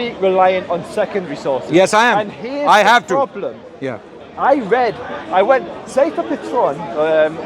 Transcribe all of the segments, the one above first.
be reliant on secondary sources. Yes, I am. And here's I the have to. problem. Yeah. I went, Sefer Patron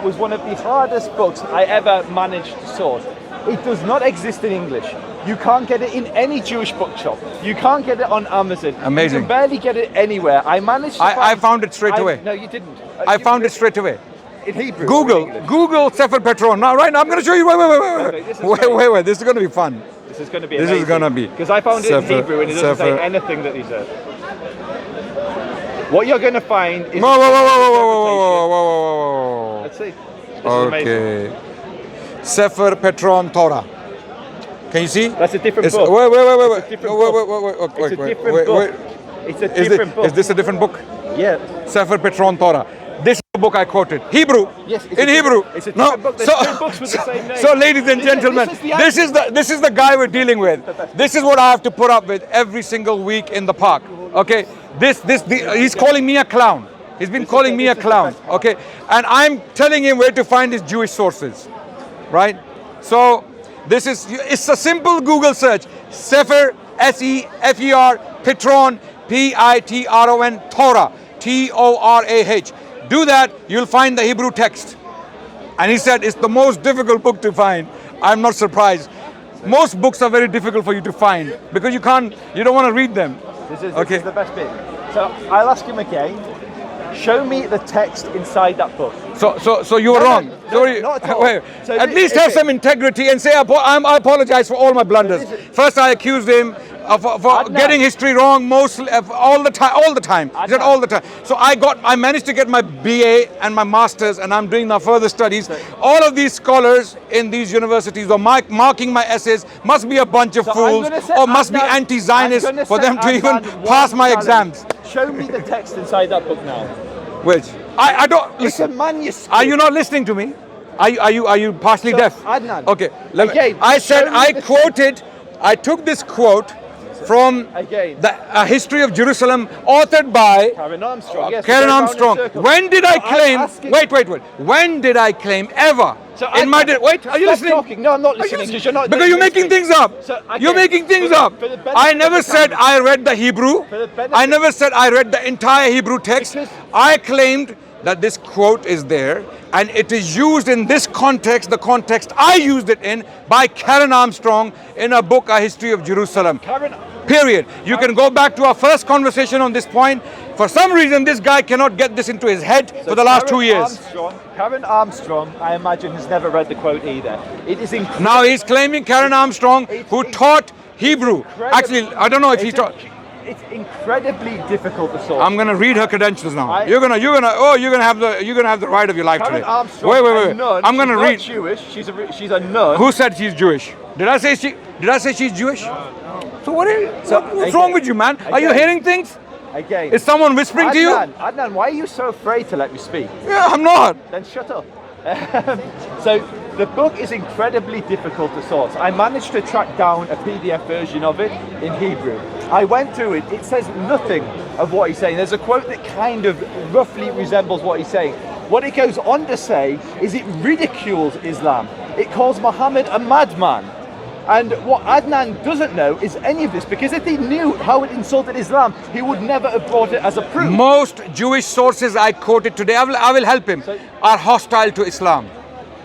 was one of the hardest books I ever managed to source. It does not exist in English. You can't get it in any Jewish bookshop. You can't get it on Amazon. Amazing. You can barely get it anywhere. I managed to I found it straight away. No, you didn't. I found it straight away. In Hebrew. Google Sefer Patron. Now, right now, I'm going to show you. Wait. This is going to be fun. This is going to be amazing. This is going to be. Because I found it in Hebrew and it doesn't say anything that he said. What you're going to find is... Whoa. Let's see. Okay. Sefer Patron Torah. Can you see? That's a different book. Wait. It's a different book. Is this a different book? Yeah. Sefer Patron Torah. This is the book I quoted. Hebrew. Yes. In Hebrew. It's a different book. There's two books with the same name. So, ladies and gentlemen, this is the guy we're dealing with. This is what I have to put up with every single week in the park. Okay. He's calling me a clown. He's been calling me a clown. Okay. And I'm telling him where to find his Jewish sources. Right. So it's a simple Google search. Sefer, S-E-F-E-R, Patron, P-I-T-R-O-N, Torah, T-O-R-A-H. Do that, you'll find the Hebrew text. And he said it's the most difficult book to find. I'm not surprised. Most books are very difficult for you to find because you don't want to read them. This is the best bit. So I'll ask him again. Show me the text inside that book. So you were wrong. Not at all. Wait, at least have some integrity and say I apologize for all my blunders. First I accused him for getting history wrong mostly all the time. He said all the time. So I managed to get my BA and my masters, and I'm doing now further studies. All of these scholars in these universities are marking my essays must be a bunch of fools or must be anti-Zionists for them to even pass my exams. Show me the text inside that book now. Which? I don't It's listen. a manuscript. Are you not listening to me? Are you partially deaf? Adnan. Okay. Again, I said I took this quote from the History of Jerusalem, authored by Karen Armstrong. Yes, Karen Armstrong. When did I claim? Wait. When did I claim ever? Are you listening? Talking. No, I'm not listening because you're not. Because you're making things up. You're making things up. I never said I read the Hebrew. I never said I read the entire Hebrew text. I claimed that this quote is there and it is used in this context, the context I used it in, by Karen Armstrong in a book, A History of Jerusalem. Period. You can go back to our first conversation on this point. For some reason, this guy cannot get this into his head for the last 2 years. Karen Armstrong, I imagine, has never read the quote either. It is now he's claiming Karen Armstrong, who taught Hebrew. Actually, I don't know if he taught. It's incredibly difficult to solve. I'm gonna read her credentials now. You're gonna have the ride of your life Karen today. Armstrong, Wait. Nun, I'm gonna read. She's not Jewish. She's a nun. Who said she's Jewish? Did I say she's Jewish? No. So what's wrong with you, man? Are you hearing things? Again. Is someone whispering to you? Adnan, why are you so afraid to let me speak? Yeah, I'm not. Then shut up. So the book is incredibly difficult to source. I managed to track down a PDF version of it in Hebrew. I went through it. It says nothing of what he's saying. There's a quote that kind of roughly resembles what he's saying. What it goes on to say is it ridicules Islam. It calls Muhammad a madman. And what Adnan doesn't know is any of this, because if he knew how it insulted Islam, he would never have brought it as a proof. Most Jewish sources I quoted today, I will help him, are hostile to Islam.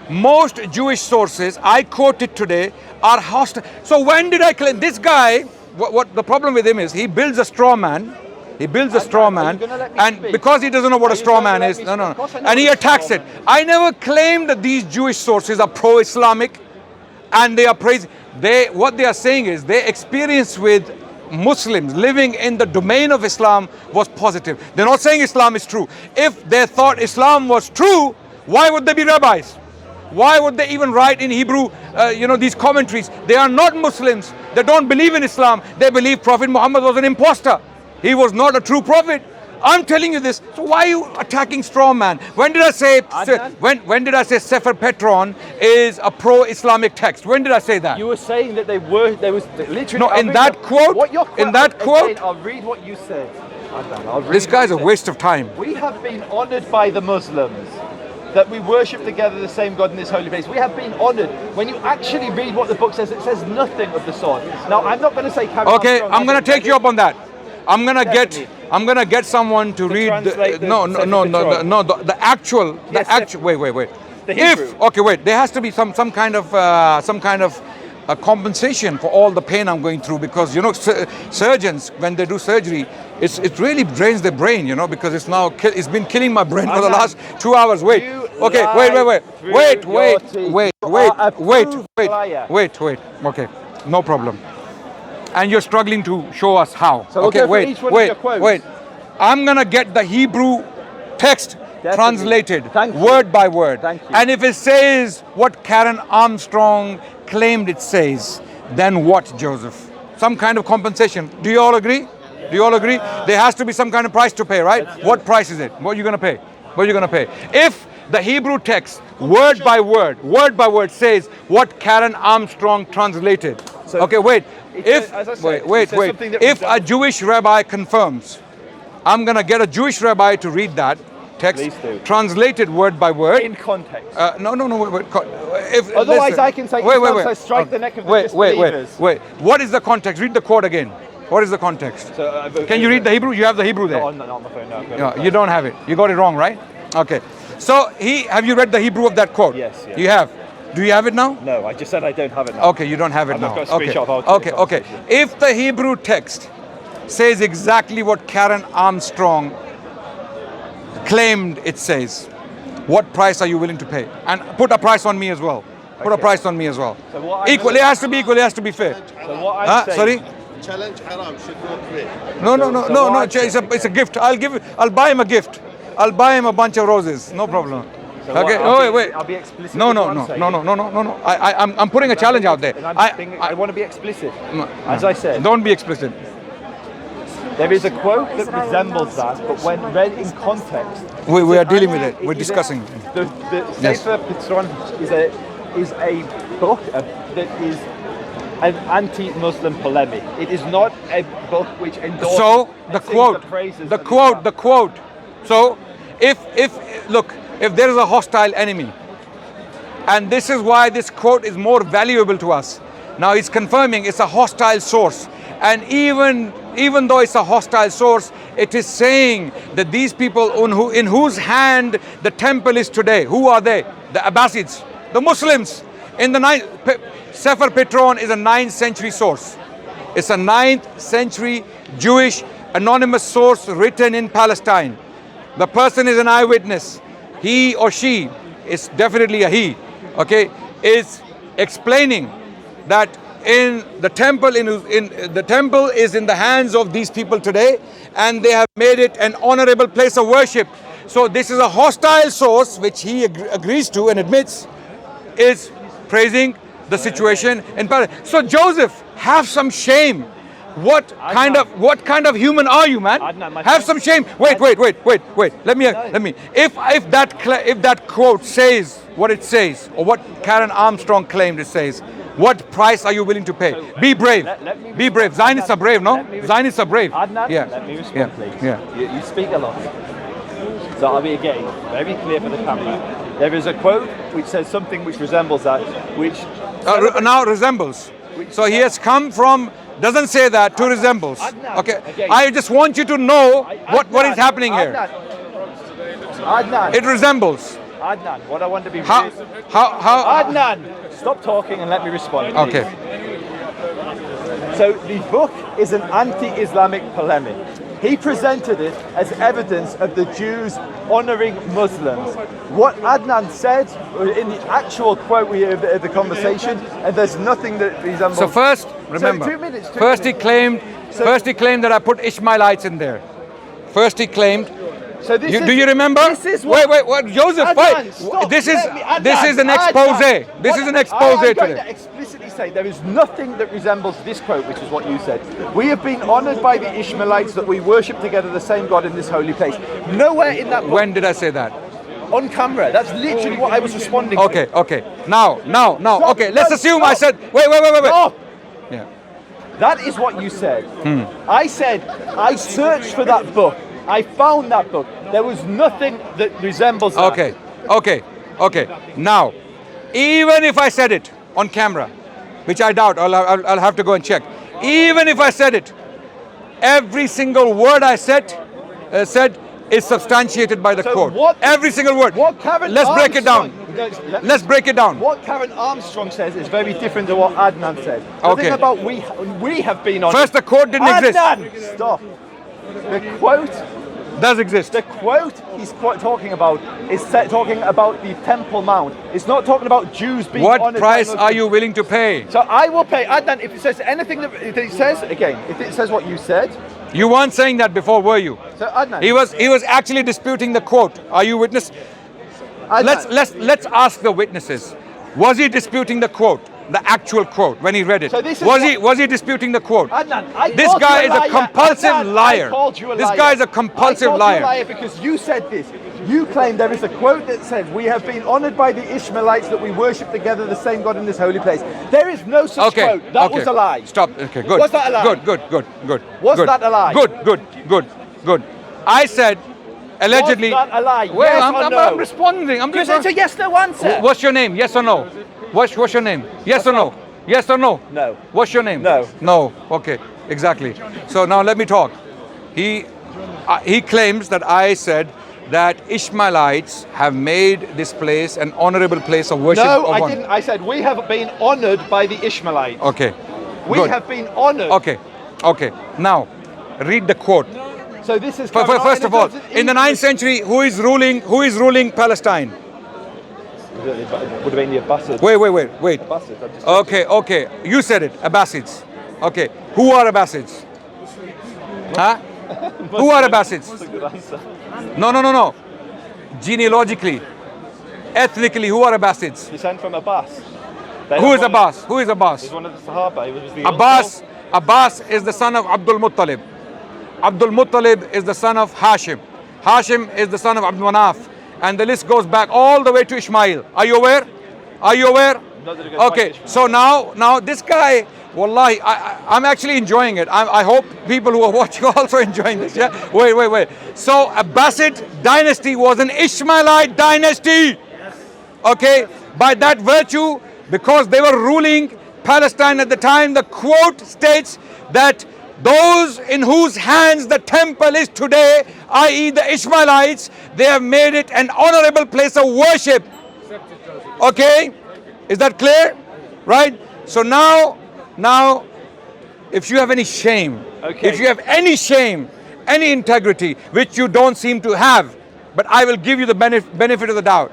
Most Jewish sources I quoted today are hostile. So when did I claim this guy? What the problem with him is he builds a straw man. He builds a straw man, and because he doesn't know what a straw man is, and he attacks it. I never claimed that these Jewish sources are pro-Islamic, and they are praising. What they are saying is their experience with Muslims living in the domain of Islam was positive. They're not saying Islam is true. If they thought Islam was true, why would they be rabbis? Why would they even write in Hebrew, these commentaries? They are not Muslims. They don't believe in Islam. They believe Prophet Muhammad was an imposter. He was not a true prophet. I'm telling you this. So why are you attacking straw man? When did I say when did I say Sefer Patron is a pro-Islamic text? When did I say that? You were saying that there was literally. No, in that quote. I'll read what you said. This guy's a waste of time. We have been honored by the Muslims that we worship together the same God in this holy place. We have been honoured. When you actually read what the book says, it says nothing of the sort. Now, I'm not going to say carry on. Okay, I'm going to take you up on that. I'm gonna get someone to read the actual wait. Wait. There has to be some kind of a compensation for all the pain I'm going through, because surgeons, when they do surgery, it really drains their brain, because it's been killing my brain for the last 2 hours. Wait. Okay. Wait. Okay. No problem. And you're struggling to show us how. So okay, wait. I'm gonna get the Hebrew text translated word by word. Thank you. And if it says what Karen Armstrong claimed it says, then what, Joseph? Some kind of compensation. Do you all agree? There has to be some kind of price to pay, right? What price is it? What are you gonna pay? If the Hebrew text, word by word says what Karen Armstrong translated. Okay, wait. If a Jewish rabbi confirms, I'm gonna get a Jewish rabbi to read that text, translated word by word in context. No. Wait. Otherwise, I can say, strike the neck of the disbelievers. Wait. What is the context? Read the quote again. What is the context? Can you read the Hebrew? You have the Hebrew there. No, not on my phone. No, you don't have it. You got it wrong, right? Okay. So have you read the Hebrew of that quote? Yes. You have. Do you have it now? No, I just said I don't have it now. Okay, you don't have it now. I've got a screenshot of it. Okay. If the Hebrew text says exactly what Karen Armstrong claimed it says, what price are you willing to pay? And put a price on me as well. So Equal. It has to be equal. It has to be fair. So what I'm saying, sorry. Challenge haram should go free. No. It's a gift. I'll buy him a gift. I'll buy him a bunch of roses. No problem. So okay. Wait. I'll be explicit. No. I'm putting a challenge out there. I want to be explicit. As I said. Don't be explicit. There is a quote that resembles that, but when read in context, we are dealing with it. We're discussing. The Sefer Pitron is a book that is an anti-Muslim polemic. It is not a book which endorses. So the quote. So if there is a hostile enemy, and this is why this quote is more valuable to us. Now he's confirming it's a hostile source, and even though it's a hostile source, it is saying that these people in whose hand the temple is today, who are they? The Abbasids, the Muslims. In the Sefer Petron is a 9th century source. It's a 9th century Jewish anonymous source written in Palestine. The person is an eyewitness. He or she, is definitely a he, okay, is explaining that in the temple the temple is in the hands of these people today, and they have made it an honorable place of worship. So this is a hostile source which he agrees to and admits is praising the situation in Palestine. So Joseph, have some shame. What kind of human are you, man? Adnan, have some shame. Wait. Let me. If that quote says what it says, or what Karen Armstrong claimed it says, what price are you willing to pay? Be brave. Be brave. Zionists are brave, no? Zionists are brave. Adnan, yeah. Let me respond, please. Yeah. You speak a lot. So I'll be again very clear for the camera. There is a quote which says something which resembles that, which now resembles. So he has come from. Doesn't say that to resembles. Okay. I just want you to know what is happening here. Adnan. It resembles. Adnan, what I want to be how Adnan, stop talking and let me respond, please. Okay. So the book is an anti-Islamic polemic. He presented it as evidence of the Jews honouring Muslims. What Adnan said in the actual quote we have of the conversation, and there's nothing that resembles. So first, remember, he claimed that I put Ishmaelites in there. First he claimed. So do you remember? This is what, wait, Joseph, Adnan, this is an expose. This is an expose today. today. To explicitly say there is nothing that resembles this quote, which is what you said. We have been honoured by the Ishmaelites that we worship together the same God in this holy place. Nowhere in that book. When did I say that? On camera. That's literally what I was responding to. Okay. Now. Okay, let's assume I said. Wait. Stop. Yeah. That is what you said. I said I searched for that book. I found that book. There was nothing that resembles that. Okay, okay. Now, even if I said it on camera, which I doubt, I'll have to go and check. Even if I said it, every single word I said is substantiated by the quote. Every single word. Let's break it down. Let's break it down. What Karen Armstrong says is very different to what Adnan said. The Okay. thing about we have been on. First, the quote didn't exist. Adnan, stop. The quote Does exist. The quote he's talking about is talking about the Temple Mount. It's not talking about Jews being What honored price by are Muslims. you willing to pay? So I will pay. Adnan, if it says anything that it says, again, if it says what you said, You weren't saying that before, were you? so Adnan, He was actually disputing the quote. Are you witness? Adnan, Let's ask the witnesses. Was he disputing the quote, the actual quote when he read it? So this is Was he disputing the quote? Adnan, I This called guy you is a liar. compulsive Adnan, liar. I called you a This liar. guy is a compulsive I called liar. You a liar because you said this. You claim there is a quote that says, "We have been honored by the Ishmaelites that we worship together the same God in this holy place." There is no such Okay. quote. That okay. was a lie. Stop. Okay. Good. Was that a lie? Good. Was good. that a lie? Good. I said, allegedly. Was that a lie? Well, Yes I'm or no? I'm responding. Because it's a yes/no answer. What's your name? Yes or no? What's your name? Yes or no? Yes or no? No. What's your name? No. No. Okay. Exactly. So now let me talk. He claims that I said that Ishmaelites have made this place an honorable place of worship. No, of I one. didn't. I said we have been honored by the Ishmaelites. Okay. We Good. have been honored. Okay. Now, read the quote. So this is First of all, in the 9th century, who is ruling Palestine? Would have been the Abbasids. Wait. Abbasids, I'm just Okay. You said it. Abbasids. Okay. Who are Abbasids? Huh? Who are Abbasids? That's a good answer. No. Genealogically, ethnically, who are Abbasids? Descent from Abbas. Who is Abbas? Who is Abbas? He's one of the Sahaba. He was the Abbas is the son of Abdul Muttalib. Abdul Muttalib is the son of Hashim. Hashim is the son of Abdul Manaf. And the list goes back all the way to Ishmael. Are you aware? Okay, so now this guy, wallahi, I'm actually enjoying it. I hope people who are watching are also enjoying this. Yeah. Wait. So Abbasid dynasty was an Ishmaelite dynasty. Okay, by that virtue, because they were ruling Palestine at the time, the quote states that those in whose hands the temple is today, i.e. the Ishmaelites, they have made it an honorable place of worship. Okay, is that clear? Right? So now, if you have any shame, if you have any shame, any integrity, which you don't seem to have, but I will give you the benefit of the doubt.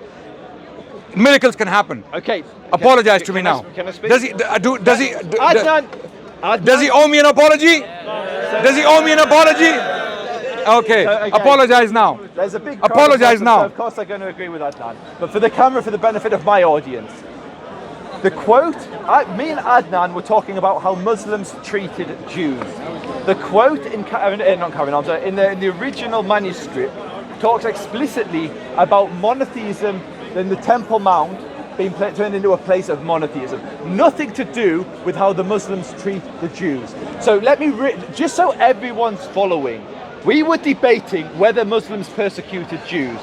Miracles can happen. Okay. Apologize to me now. Can I speak? Does he Adnan, does he owe me an apology? Does he owe me an apology? Okay. Apologize now. There's a big Apologize now. So of course, I'm going to agree with Adnan. But for the camera, for the benefit of my audience, the quote, me and Adnan were talking about how Muslims treated Jews. The quote in the original manuscript talks explicitly about monotheism in the Temple Mount being turned into a place of monotheism. Nothing to do with how the Muslims treat the Jews. So let me, just so everyone's following, we were debating whether Muslims persecuted Jews.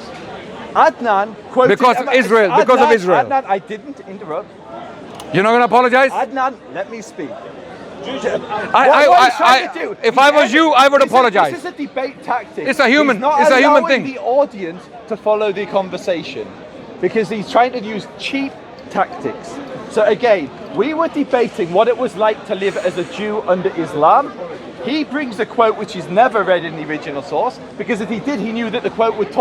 Adnan quoted... Because of Israel. Adnan, I didn't interrupt. You're not going to apologize? Adnan, let me speak. If I was you, I would apologize. This is a debate tactic. It's a human. He's not It's a human allowing thing. the audience to follow the conversation because he's trying to use cheap tactics. So again, we were debating what it was like to live as a Jew under Islam. He brings a quote which he's never read in the original source, because if he did, he knew that the book would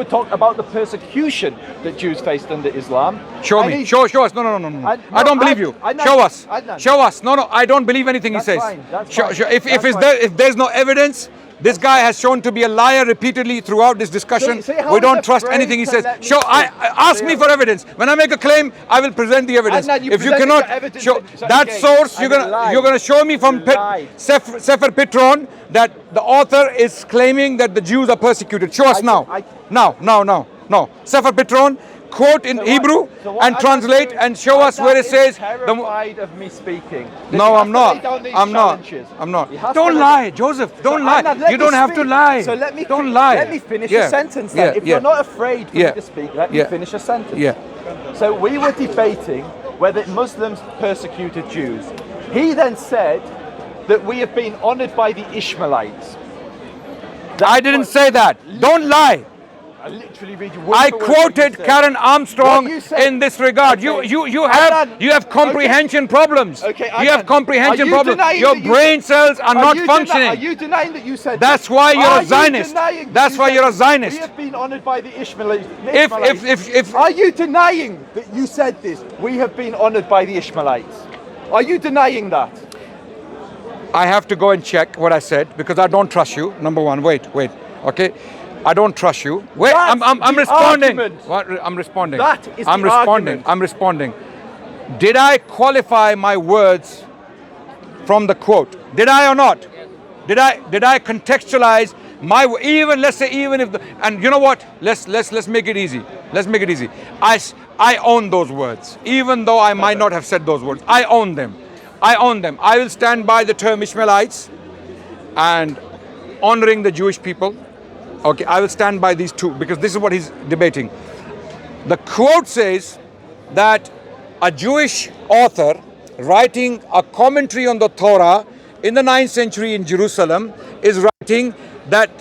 talk about the persecution that Jews faced under Islam. Show me. Show us. No. I don't believe you. Show us. Show us. No. I don't believe anything he says. That's fine. If there's no evidence, this guy has shown to be a liar repeatedly throughout this discussion. We don't trust anything he says. Ask me for evidence. When I make a claim, I will present the evidence. If you cannot show that source, you're gonna show me from Sefer Pitron that the author is claiming that the Jews are persecuted. Show us now. No. Sefer Pitron, quote in Hebrew and translate and show us where it says. Terrified of me speaking. No, I'm not. I'm not. Don't lie, Joseph. Don't lie. You don't have to lie. So let me don't lie. Let me finish a sentence then. If you're not afraid for me to speak, let me finish a sentence. Yeah. So we were debating whether Muslims persecuted Jews. He then said that we have been honored by the Ishmaelites. I didn't say that. Don't lie. I literally read you. I quoted Karen Armstrong in this regard. Okay. You have comprehension problems. Okay, you have comprehension problems. Your brain cells are not functioning. Are you denying that you said that's that? why you're a Zionist. That's why you're a Zionist. We have been honored by the Ishmaelites. If Are you denying that you said this? We have been honored by the Ishmaelites. Are you denying that? I have to go and check what I said because I don't trust you. Number one, wait. Okay. I don't trust you. Wait, I'm responding. What? I'm responding. That is I'm the responding. argument. I'm responding. Did I qualify my words from the quote? Did I or not? Did I contextualize my let's say even if and you know what? Let's make it easy. Let's make it easy. I own those words, even though I might not have said those words. I own them. I will stand by the term Ishmaelites and honoring the Jewish people. Okay, I will stand by these two because this is what he's debating. The quote says that a Jewish author writing a commentary on the Torah in the 9th century in Jerusalem is writing that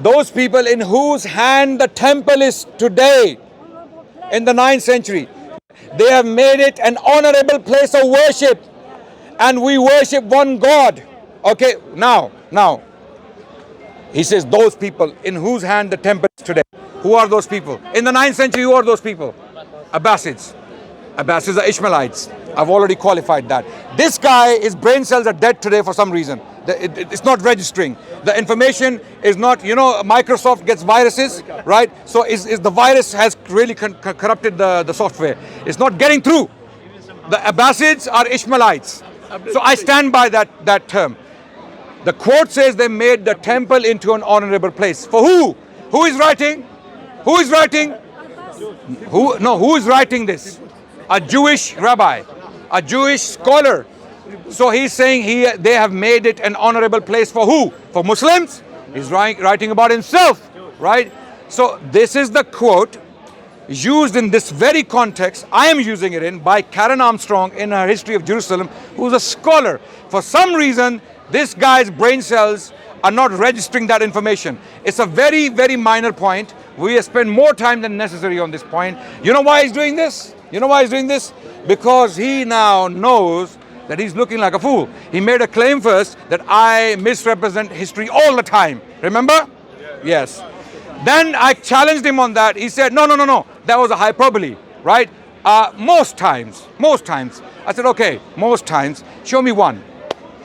those people in whose hand the temple is today in the 9th century, they have made it an honorable place of worship and we worship one God. Okay, now. He says those people in whose hand the temple is today. Who are those people? In the 9th century, who are those people? Abbasids. Abbasids are Ishmaelites. I've already qualified that. This guy, his brain cells are dead today for some reason. It's not registering. The information is not, Microsoft gets viruses, right? So the virus has really corrupted the software. It's not getting through. The Abbasids are Ishmaelites. So I stand by that term. The quote says they made the temple into an honorable place. For who? Who is writing? Who is writing? Who is writing this? A Jewish rabbi, a Jewish scholar. So he's saying they have made it an honorable place for who? For Muslims? He's writing about himself, right? So this is the quote used in this very context. I am using it by Karen Armstrong in her History of Jerusalem, who's a scholar. For some reason, this guy's brain cells are not registering that information. It's a very, very minor point. We have spent more time than necessary on this point. You know why he's doing this? Because he now knows that he's looking like a fool. He made a claim first that I misrepresent history all the time. Remember? Yes. Then I challenged him on that. He said, no. That was a hyperbole, right? Most times. I said, okay, most times. Show me one.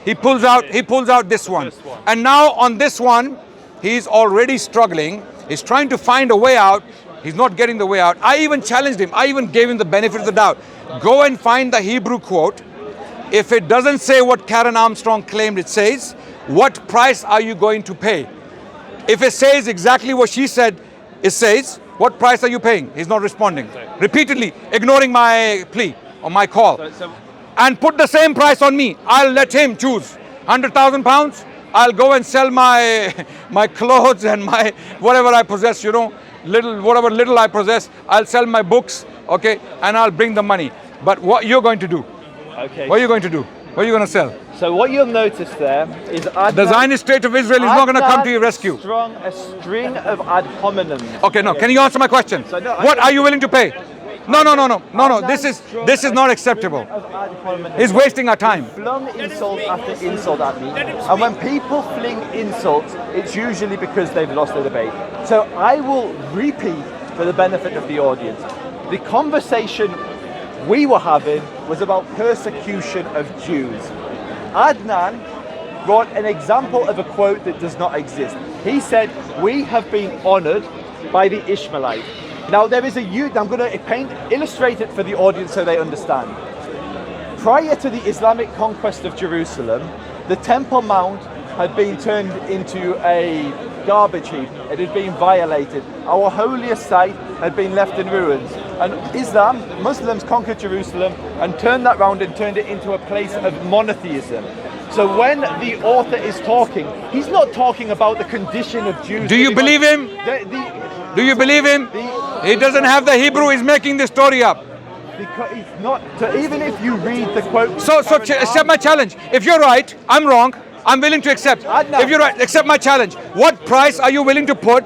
He pulls out this one. And now on this one, he's already struggling. He's trying to find a way out. He's not getting the way out. I even challenged him. I even gave him the benefit of the doubt. Go and find the Hebrew quote. If it doesn't say what Karen Armstrong claimed it says, what price are you going to pay? If it says exactly what she said it says, what price are you paying? He's not responding. Repeatedly ignoring my plea or my call. And put the same price on me. I'll let him choose. 100,000 pounds. I'll go and sell my clothes and my whatever I possess, whatever little I possess. I'll sell my books, okay, and I'll bring the money. But what you're going to do? Okay. What are you going to do? What are you going to sell? So what you'll notice there is Adnan, the Zionist state of Israel is not going to come to your rescue. A string of ad hominems. Okay, no. Can you answer my question? So no, what are you willing to pay? No. This is not acceptable. He's wasting our time. Flung insult after insult at me, and when people fling insults, it's usually because they've lost the debate. So I will repeat for the benefit of the audience. The conversation we were having was about persecution of Jews. Adnan brought an example of a quote that does not exist. He said, "We have been honored by the Ishmaelites." Now there is I'm going to illustrate it for the audience so they understand. Prior to the Islamic conquest of Jerusalem, the Temple Mount had been turned into a garbage heap. It had been violated. Our holiest site had been left in ruins. And Islam, Muslims conquered Jerusalem and turned that round and turned it into a place of monotheism. So when the author is talking, he's not talking about the condition of Jews. Do you believe him? Do you believe him? He doesn't have the Hebrew, he's making the story up. Because it's not, so even if you read the quote... So accept my challenge. If you're right, I'm wrong, I'm willing to accept. Adnan. If you're right, accept my challenge. What price are you willing to put?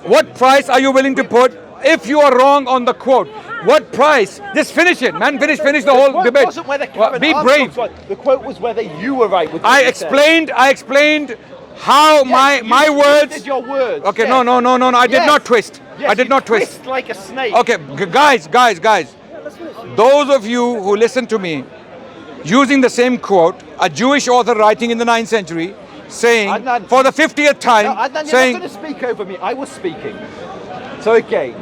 What price are you willing to put if you are wrong on the quote? What price? Just finish it, man. Finish the whole debate. Wasn't whether Karen Be Armstrong's brave. right. The quote was whether you were right with what I you said. explained how Yes, my you words. twisted your words. Okay, yes. no. I did Yes. not twist. Yes, I did you not twist. like a snake. Okay, guys. Those of you who listen to me, using the same quote, a Jewish author writing in the 9th century, saying Adnan, for the 50th time, No, Adnan, you're saying. not going to speak over me. I was speaking. So again,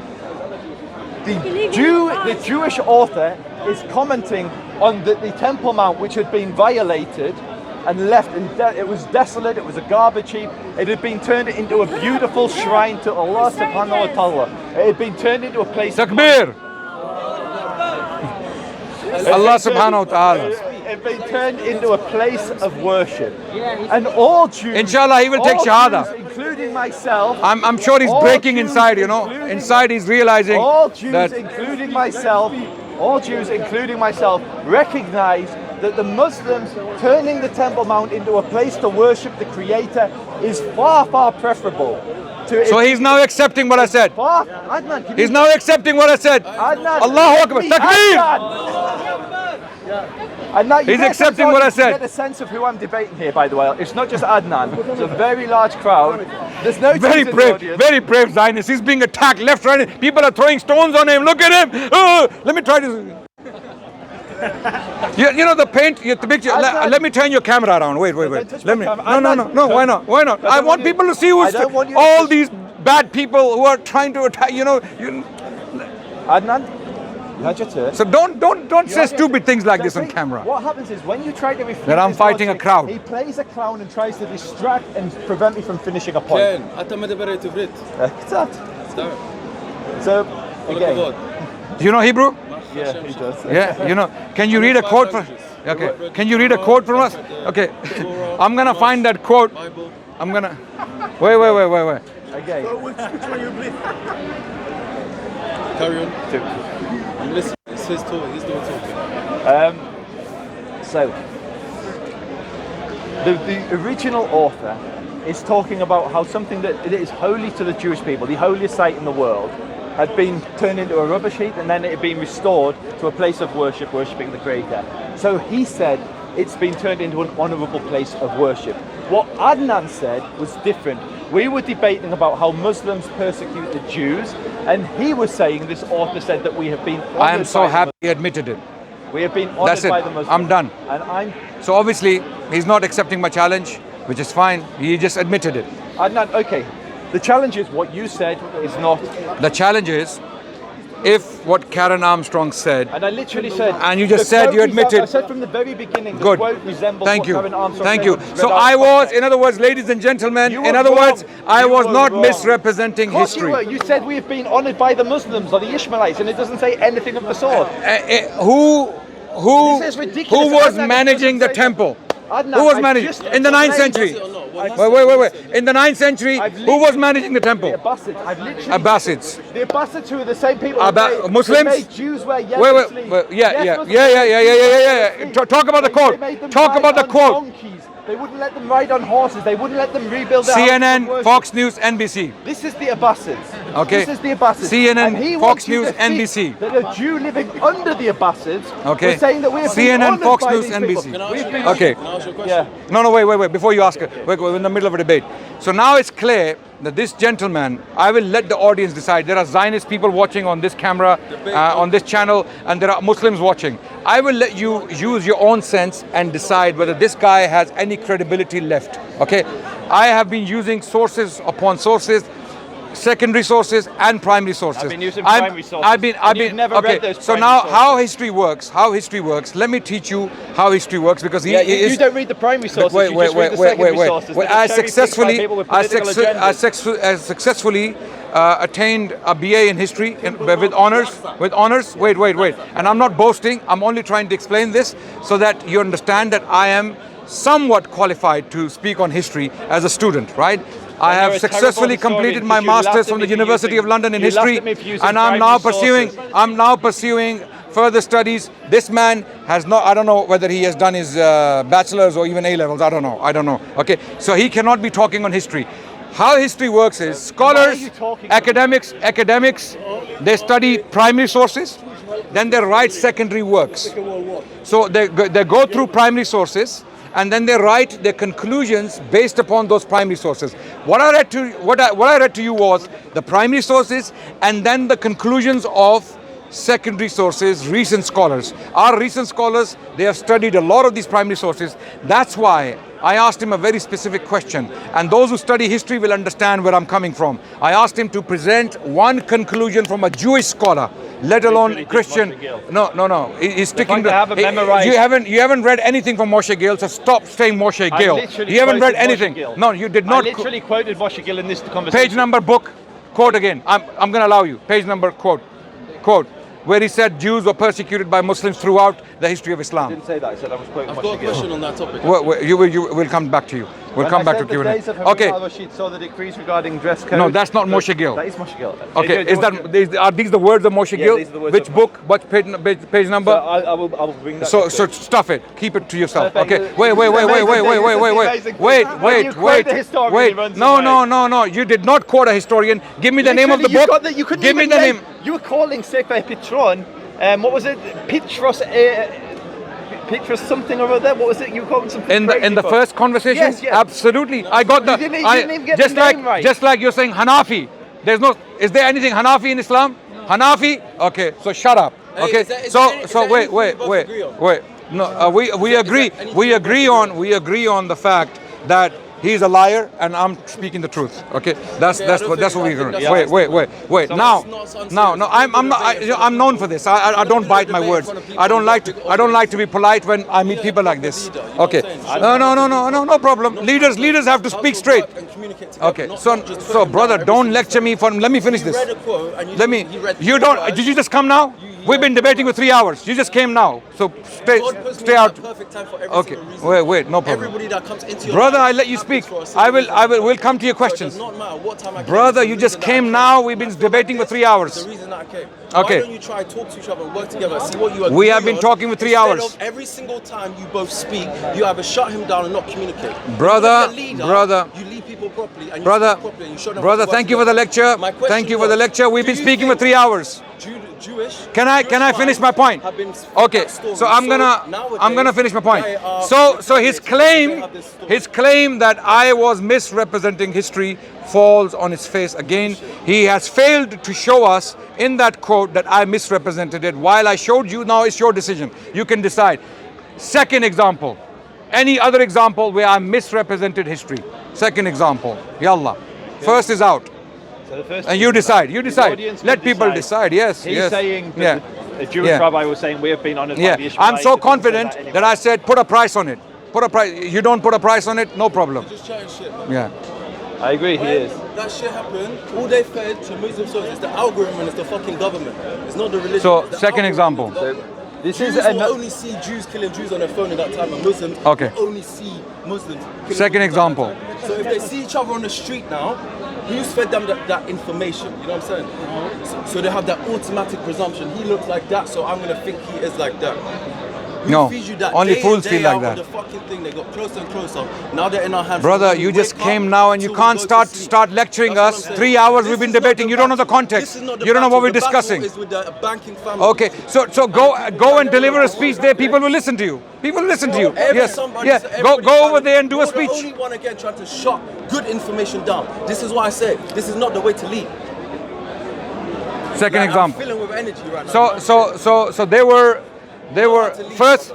the Jewish author is commenting on the Temple Mount, which had been violated and left, it was desolate, it was a garbage heap. It had been turned into a beautiful shrine to Allah subhanahu wa ta'ala. It had been turned into a place Takbir! Allah subhanahu wa ta'ala. It had been turned into a place of worship. And all Jews, Inshallah, he will take all shahada. Jews, including myself, I'm sure he's all breaking Jews, inside, you know. including- Inside he's realizing all Jews, that including myself, recognize that the Muslims turning the Temple Mount into a place to worship the Creator is far, far preferable to so he's now accepting what I said. far, Adnan, can He's you- now accepting what I said. Adnan, Allahu Akbar. me, Takbir! Adnan, you He's get accepting some what I sort of- said. You get a sense of who I'm debating here, by the way. It's not just Adnan. It's a very large crowd. There's no Very Jews in the brave, audience. very brave Zionist. He's being attacked left, right. People are throwing stones on him. Look at him. Oh, let me try this. You know the paint, the picture. Let me turn your camera around. Wait. Don't touch Let my me. camera. No. Why not? I I don't want want you- people to see who's I don't want you to all touch- these bad people who are trying to attack. Adnan, you had your turn. So don't say stupid things like this on camera. What happens is when you try to refute That I'm his fighting a logic, crowd. He plays a clown and tries to distract and prevent me from finishing a point. كان حتى ما دبرت تفرد Exact. استوعب So ولا again, كبار Do you know Hebrew? yeah, he does. Yeah, you know. Can you read a quote for? Okay. Can you read a quote from us? Okay. I'm gonna find that quote. بايبل I'm gonna. Wait. Again, carry on I'm listening it's his talk he's the one talking so the original author is talking about how something that it is holy to the Jewish people, the holiest site in the world, had been turned into a rubbish heap and then it had been restored to a place of worship, worshipping the Creator. So he said it's been turned into an honourable place of worship. What Adnan said was different. We were debating about how Muslims persecute the Jews, and he was saying, this author said that we have been honoured I am so by the happy he admitted it. We have been honoured That's it. by the Muslims. I'm done. And I'm So obviously he's not accepting my challenge, which is fine. He just admitted it. Adnan, okay. The challenge is what you said is not. The challenge is, if what Karen Armstrong said, And I literally said. And you just the said quote you admitted- I said from the very beginning. Good. The quote resembles Thank what you. Karen Armstrong Thank said you. when she read So out I of was, context. in other words, ladies and gentlemen, You in were other words, wrong. I You was were not wrong. misrepresenting Of course history. You were. You said we have been honoured by the Muslims or the Ishmaelites, and it doesn't say anything of the sort. Who This is ridiculous. who was Adnan, it managing the doesn't say temple? Adnan, Who was I've managing just in the 9th explained- century? Or not? What Wait. In the 9th century, I've who was managing the temple? The Abbasids. I've literally. Abbasids. The Abbasids, who are the same people. Muslims? They made Jews wear yellow sleeves. Yeah. Yes, Talk about the They quote. made them Talk ride about the on quote. donkeys. They wouldn't let them ride on horses. They wouldn't let them rebuild their houses of CNN, worship. Fox News, NBC. This is the Abbasids. Okay. This is the Abbasids. CNN, And he Fox wants you News, to think NBC. That a Jew living under the Abbasids Okay. was saying that we have been CNN, honoured Fox by News, these NBC. people. Can I We've ask you been- a Okay. question? Can I ask you a question? Yeah. No, wait. Before you ask, we're in the middle of a debate. So now it's clear that this gentleman, I will let the audience decide. There are Zionist people watching on this camera, on this channel, and there are Muslims watching. I will let you use your own sense and decide whether this guy has any credibility left. Okay? I have been using sources upon sources, secondary sources and primary sources. I've been using primary sources, I've and you've never okay. read those So primary now sources. how history works. Let me teach you how history works, because Yeah, he is. you don't read the primary sources. Wait. You just read the secondary sources. Well, that are cherry-picked by people with political agendas. I successfully attained a BA in history with honors. Wait. And I'm not boasting. I'm only trying to explain this so that you understand that I am somewhat qualified to speak on history as a student, right? I have successfully completed my master's from the University of London in history, and I'm now pursuing further studies. This man has not, I don't know whether he has done his bachelor's or even A-levels, I don't know. Okay, so he cannot be talking on history. How history works is scholars, academics, they study primary sources, then they write secondary works. So they go through primary sources, and then they write their conclusions based upon those primary sources. What I read to you was the primary sources and then the conclusions of secondary sources, recent scholars. Our recent scholars, they have studied a lot of these primary sources. That's why I asked him a very specific question, and those who study history will understand where I'm coming from. I asked him to present one conclusion from a Jewish scholar, let alone Christian. No. He's sticking to. You haven't read anything from Moshe Gale, so stop saying Moshe Gale. You haven't read anything. No, you did not. I literally quoted Moshe Gale in this conversation. Page number, book, quote again. I'm going to allow you. Page number, quote, where he said Jews were persecuted by Muslims throughout the history of Islam. I didn't say that. I said I was quoting I've got a question on that topic. We'll come back to you. We'll come back to Q&A. Okay. Rashid saw the decrees regarding dress code. No, that's not Moshe Gale. That is Moshe Gale. Okay, are these the words of Moshe Gale? These are the words Which of book? What page number? So I will bring that. So stuff it. Keep it to yourself. Perfect. Okay. Wait. No. You did not quote a historian. Give me the name of the book. Give me the name. You were calling Sefer Petron. What was it? Petros something or other. What was it? You were calling something in the first conversation? Yes. Absolutely. I got that. You didn't even get the name right. Just like you're saying Hanafi. Is there anything Hanafi in Islam? Hanafi? Okay, so shut up. Okay. Wait. No, we agree on the fact that he's a liar and I'm speaking the truth. Okay, that's what we're going. Wait. Now, I'm known for this. I don't bite my words. I don't like to be polite when I meet people like this. Okay. No problem. Leaders have to speak straight. Okay. So brother, don't lecture me. Let me finish this. You don't. Did you just come now? We've been debating for 3 hours. You just came now. So stay out. Okay. Wait. No problem. Everybody that comes into your brother, I let you speak. We'll come to your questions. Brother, you just came now. We've been debating for 3 hours. The reason that I came. Okay. Why don't you try to talk to each other and work together, see what you agree We have been talking for 3 hours. Instead of every single time you both speak, you either shut him down and not communicate. Brother, you lead people properly and you speak properly and you show them brother, thank you for the lecture. Thank you for the lecture. We've been speaking for 3 hours. Jewish. Can I finish my point? Okay, so I'm gonna finish my point. So his claim that I was misrepresenting history falls on its face again. He has failed to show us in that quote that I misrepresented it. While I showed you, now it's your decision. You can decide. Second example. Any other example where I misrepresented history? Second example. Yallah. First is out. So the first and you decide. Let people decide. Yes. He's saying that a Jewish rabbi was saying we have been honored by the Ishmaelites. I'm so confident that I said put a price on it. Put a price. You don't put a price on it, no problem. You're just chatting shit, man. Yeah. I agree. He is. That shit happened. All they fed to Muslim soldiers is the algorithm and it's the fucking government. It's not the religion. So second example. This Jews will only see Jews killing Jews on their phone at that time, and Muslims will only see Muslims killing Second example. So if they see each other on the street now, who's fed them that information? You know what I'm saying? So they have that automatic presumption. He looks like that, so I'm gonna think he is like that. No, only fools feel like that. The fucking thing, they got closer and closer. Now they're in our hands. Brother, you just came now and you can't start lecturing us. 3 hours we've been debating. You don't know the context. You don't know what we're discussing. Okay, so go and deliver a speech there. People will listen to you. People will listen to you. Yes. Go over there and do a speech. Only one again trying to shut good information down. This is why I say this is not the way to lead. Second example. I'm filling with energy right now. So they were first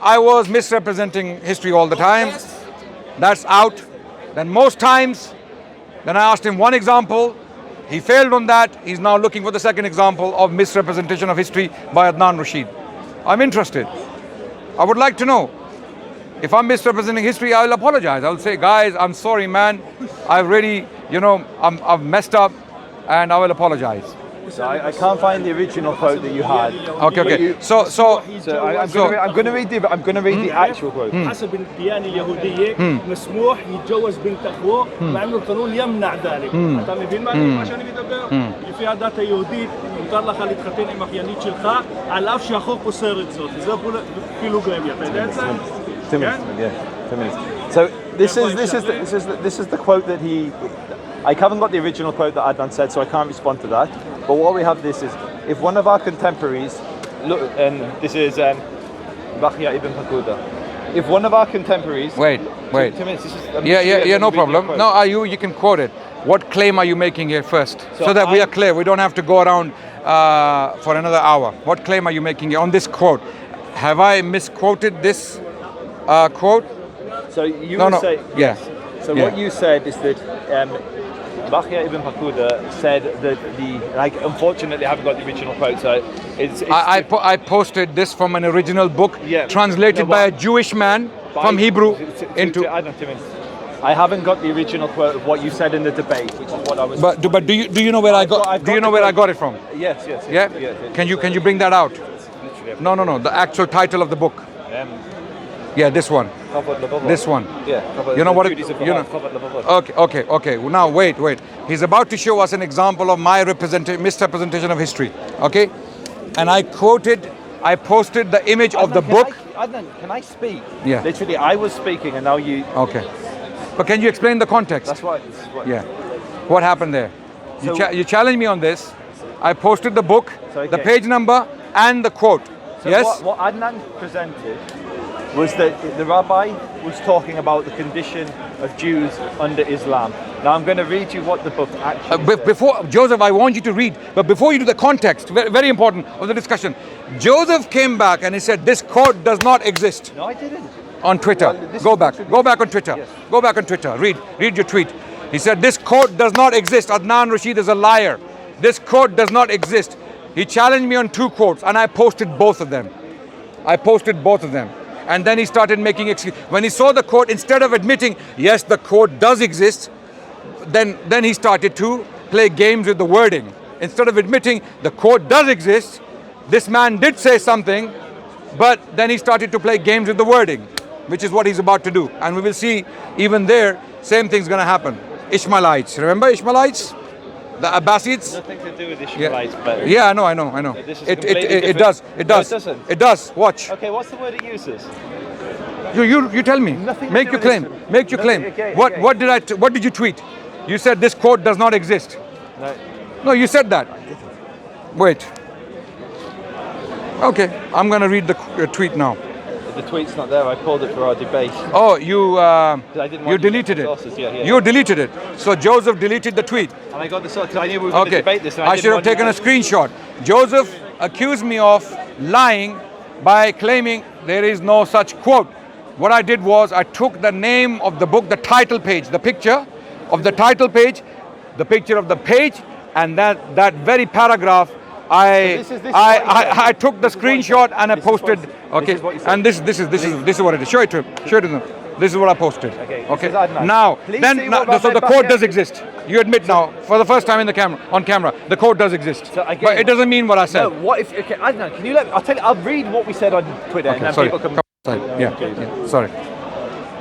I was misrepresenting history all the time. That's out. Then most times, then I asked him one example. He failed on that. He's now looking for the second example of misrepresentation of history by Adnan Rashid. I'm interested. I would like to know. If I'm misrepresenting history, I will apologize. I will say, guys, I'm sorry, man. I really, I've messed up. and I will apologize. So I can't find the original quote that you had. Okay, okay. So I'm going to read the actual quote. حسب الديانة اليهودية مسموح يتجوز بنت أخوه مع إنه القانون يمنع ذلك. أنت مבין מה שאני מדבר? לפי הדת היהודית מותר לך להתחתן עם אחיינית שלך על אף שהחוק אוסר את זאת. זה פילוגרמיה. אתה יודע את זה? 2 minutes. Yeah, 2 minutes. So this is the quote that he. I haven't got the original quote that Adnan said, so I can't respond to that. But what we have this is, if one of our contemporaries, look, and this is Baqiyya ibn Fakuda. If one of our contemporaries, wait. 2 minutes. This is, Yeah, no problem. No, you can quote it. What claim are you making here first, so that we are clear? We don't have to go around for another hour. What claim are you making here on this quote? Have I misquoted this quote? So you No. say Yeah. So what you said is that Baqiyya ibn Fakuda said that unfortunately I haven't got the original quote, so I posted this from an original book translated by a Jewish man from Hebrew into. I haven't got the original quote of what you said in the debate, which is what I was. But do you know where I got? Do you know where I got it from? Yes. Yeah. Can you bring that out? No. The actual title of the book. Yeah, this one. This one. Yeah. You know what? Okay. Now wait. He's about to show us an example of my misrepresentation of history. Okay, and I posted the image of the book. Adnan, can I speak? Yeah. Literally, I was speaking, and now you. Okay. But can you explain the context? That's why. Yeah. What happened there? You challenged me on this. I posted the book, the page number, and the quote. So yes. What Adnan presented was that the rabbi was talking about the condition of Jews under Islam. Now I'm going to read you what the book actually says. Before Joseph, I want you to read, but before you do the context, very, very important of the discussion. Joseph came back and he said, this quote does not exist. No, I didn't. On Twitter. Go back on Twitter. Yes. Go back on Twitter. Read your tweet. He said, this quote does not exist. Adnan Rashid is a liar. This quote does not exist. He challenged me on 2 quotes and I posted both of them. And then he started making excuses. When he saw the quote, instead of admitting, yes, the quote does exist, then he started to play games with the wording. Instead of admitting the quote does exist, this man did say something, but then he started to play games with the wording, which is what he's about to do. And we will see even there, same thing's going to happen. Ishmaelites, remember Ishmaelites? The Abbasids? Nothing to do with Ishmaelites, but yeah, I know. It does. No, it doesn't. It does. Watch. Okay, what's the word it uses? You tell me. Nothing to Make do your with claim. this. Make your claim. Okay. What did you tweet? You said this quote does not exist. No, you said that. Wait. Okay, I'm gonna read the tweet now. The tweet's not there. I pulled it for our debate. Oh, you you deleted it. Sources. Yeah. You deleted it. So Joseph deleted the tweet. And I got the source because I knew we were going to debate this. I should have taken a screenshot. Joseph accused me of lying by claiming there is no such quote. What I did was I took the name of the book, the title page, the picture of the title page, the picture of the page, and that very paragraph. I took the screenshot and I posted. Okay, and this is what it is. Show it to him. Show it to them. This is what I posted. Okay. Now, so the quote does exist. You admit now, for the first time on camera, the quote does exist. So again, but it doesn't mean what I said. No, what if? Okay, Adnan, can you let me? I'll read what we said on Twitter, and then people can. Yeah. Sorry.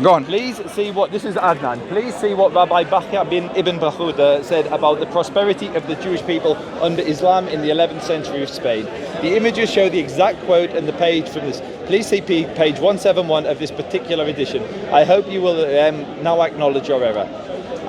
Go on. Please see what, this is Adnan, please see what Rabbi Baqiyya ibn Fakuda said about the prosperity of the Jewish people under Islam in the 11th century of Spain. The images show the exact quote and the page from this. Please see page 171 of this particular edition. I hope you will now acknowledge your error.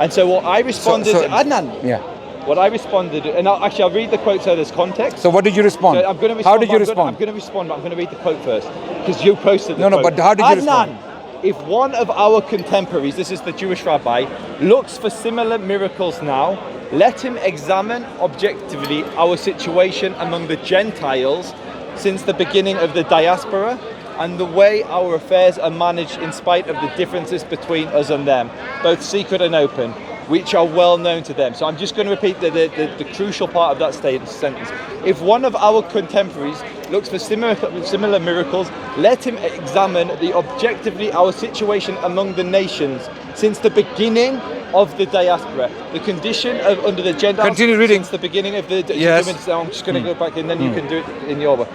And so what I responded, Adnan. Yeah. What I responded, and I'll read the quote so there's context. So what did you respond? So I'm going to respond. How did you respond? I'm going to respond, but I'm going to read the quote first because you posted the quote. No, but how did you respond? If one of our contemporaries, this is the Jewish rabbi, looks for similar miracles now, let him examine objectively our situation among the Gentiles since the beginning of the diaspora and the way our affairs are managed in spite of the differences between us and them, both secret and open, which are well known to them. So I'm just going to repeat the crucial part of that sentence. If one of our contemporaries looks for similar miracles, let him examine objectively our situation among the nations since the beginning of the diaspora. The condition of under the Gentiles. Continue reading. Since the beginning of the. Yes. I'm just going to go back and then you can do it in your way.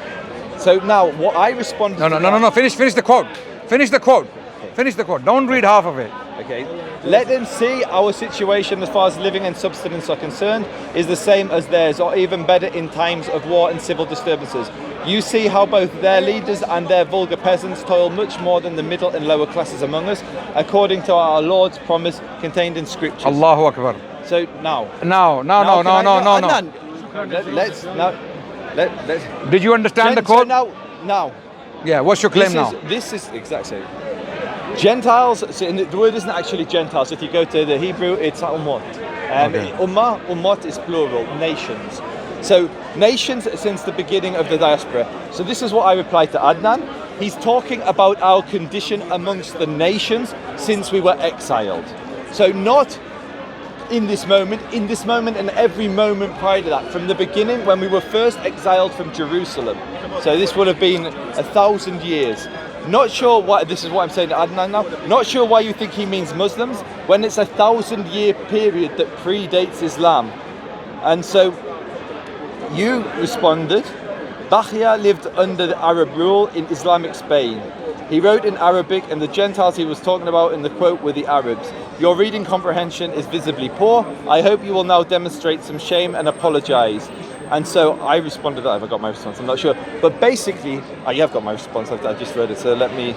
So now, what I responded. No. Finish the quote. Finish the quote. Finish the quote. Don't read half of it. Okay. Let them see our situation as far as living and subsistence are concerned is the same as theirs, or even better in times of war and civil disturbances. You see how both their leaders and their vulgar peasants toil much more than the middle and lower classes among us, according to our Lord's promise contained in Scriptures. Allahu Akbar. So now. No. Let's. Did you understand the quote? So now. Yeah. What's your claim now? This is exactly. Gentiles, so the word isn't actually Gentiles. If you go to the Hebrew, it's ummot. Ummot is plural, nations. So nations since the beginning of the diaspora. So this is what I replied to Adnan. He's talking about our condition amongst the nations since we were exiled. So not in this moment and every moment prior to that, from the beginning when we were first exiled from Jerusalem. So this would have been 1,000 years. Not sure why, this is what I'm saying to Adnan now, not sure why you think he means Muslims when it's 1,000-year period that predates Islam. And so you responded, Bahia lived under the Arab rule in Islamic Spain. He wrote in Arabic and the Gentiles he was talking about in the quote were the Arabs. Your reading comprehension is visibly poor. I hope you will now demonstrate some shame and apologize. And so I responded, have I got my response? I'm not sure. But basically, you have got my response, I just read it, so let me.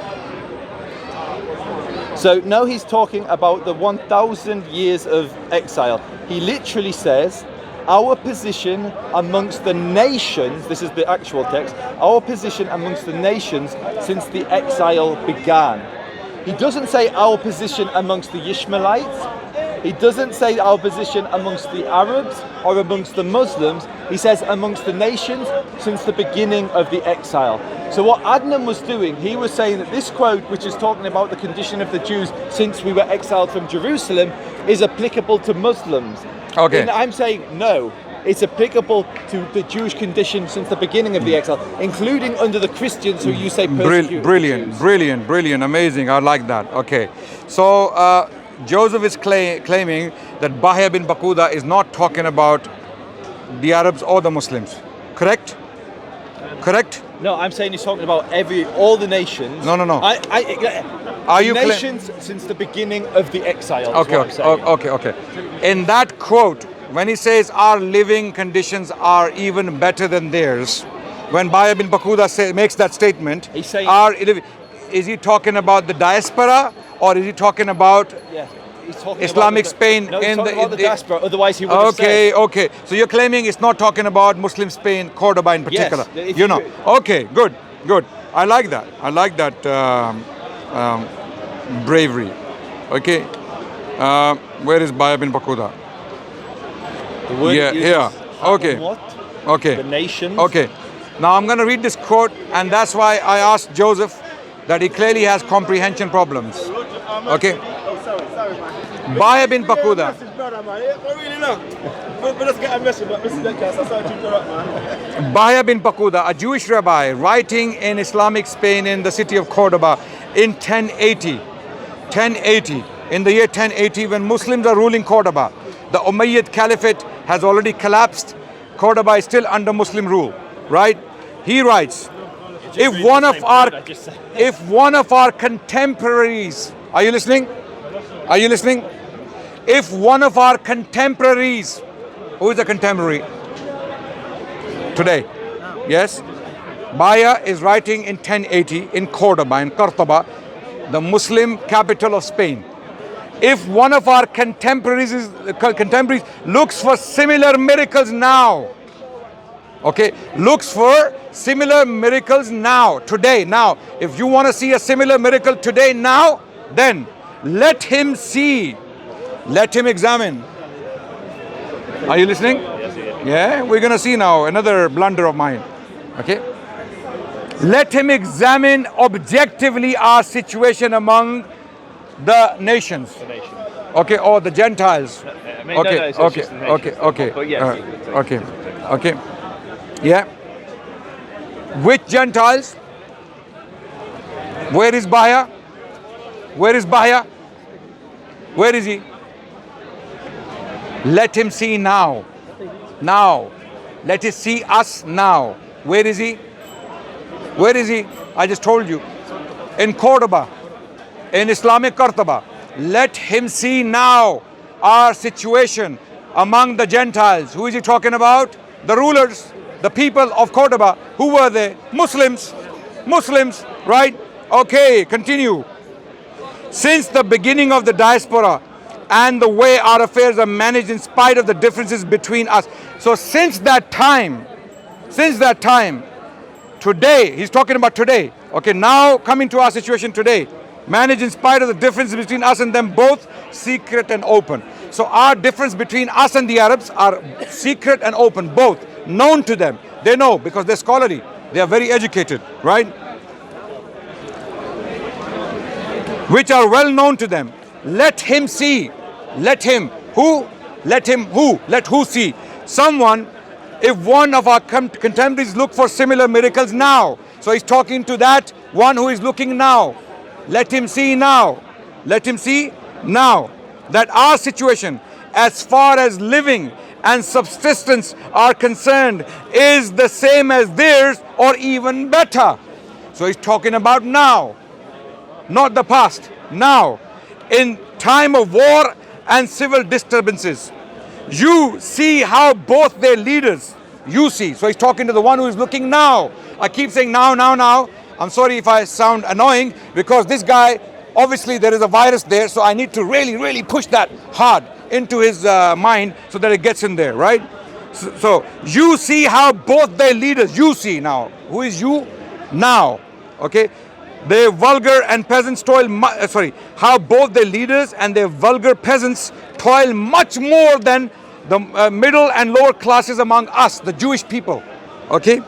So no, he's talking about the 1,000 years of exile. He literally says, our position amongst the nations, this is the actual text, our position amongst the nations since the exile began. He doesn't say our position amongst the Ishmaelites. He doesn't say our position amongst the Arabs or amongst the Muslims. He says amongst the nations since the beginning of the exile. So what Adnan was doing, he was saying that this quote, which is talking about the condition of the Jews since we were exiled from Jerusalem, is applicable to Muslims. Okay. And I'm saying no. It's applicable to the Jewish condition since the beginning of the exile, including under the Christians who you say persecuted Brilliant, amazing. I like that. Okay. So Joseph is claiming that Bahia bin Bakuda is not talking about the Arabs or the Muslims. Correct? Correct? No, I'm saying he's talking about all the nations. No. Are you nations since the beginning of the exile? Okay. In that quote, when he says our living conditions are even better than theirs, when Bahia bin Bakuda makes that statement, he's saying, is he talking about the diaspora or is he talking about Islamic Spain? No, he's talking about the diaspora, otherwise he would have said. Okay. So you're claiming it's not talking about Muslim Spain, Cordoba in particular. Yes, Okay, good. I like that. Bravery. Okay. Where is Bahia bin Bakuda? The word here. Okay. Okay. The nations. Okay. Now I'm going to read this quote, and that's why I asked Joseph that he clearly has comprehension problems. Okay. Bahia bin Bakuda. Bahia bin Bakuda, a Jewish rabbi writing in Islamic Spain in the city of Cordoba in 1080. In the year 1080, when Muslims are ruling Cordoba, the Umayyad Caliphate has already collapsed. Cordoba is still under Muslim rule, right? He writes, if one of our contemporaries, are you listening? If one of our contemporaries, who is a contemporary? Today, yes? Bahia is writing in 1080 in Cordoba, in Cordoba, the Muslim capital of Spain. If one of our contemporaries looks for similar miracles now, okay, looks for similar miracles now, today, now. If you want to see a similar miracle today, now, then let him see, let him examine. Are you listening? Yeah, we're going to see now another blunder of mine. Okay. Let him examine objectively our situation among the nations. Okay, or the Gentiles. Okay. Yeah. Which Gentiles? Where is Bahia? Where is he? Let him see now. Now. Let him see us now. Where is he? Where is he? I just told you. In Cordoba. In Islamic Cordoba. Let him see now our situation among the Gentiles. Who is he talking about? The rulers, the people of Cordoba. Who were they? Muslims. Muslims, right? Okay, continue. Since the beginning of the diaspora and the way our affairs are managed in spite of the differences between us. So since that time, today, he's talking about today. Okay, now coming to our situation today. Managed in spite of the differences between us and them, both secret and open. So our difference between us and the Arabs are secret and open, both known to them. They know because they're scholarly. They are very educated, right? Which are well known to them. Let him see. Let him. Who? Let him who? Let who see? Someone, if one of our contemporaries look for similar miracles now. So he's talking to that one who is looking now. Let him see now. Let him see now that our situation as far as living and subsistence are concerned is the same as theirs or even better. So he's talking about now, not the past, now. In time of war and civil disturbances, you see how both their leaders, you see. So he's talking to the one who is looking now. I keep saying now, now, now. I'm sorry if I sound annoying because this guy, obviously there is a virus there, so I need to really, really push that hard into his mind so that it gets in there, right? So you see how both their leaders, you see now. Who is you? Now, okay? Their vulgar and peasants toil, how both their leaders and their vulgar peasants toil much more than the middle and lower classes among us, the Jewish people, okay?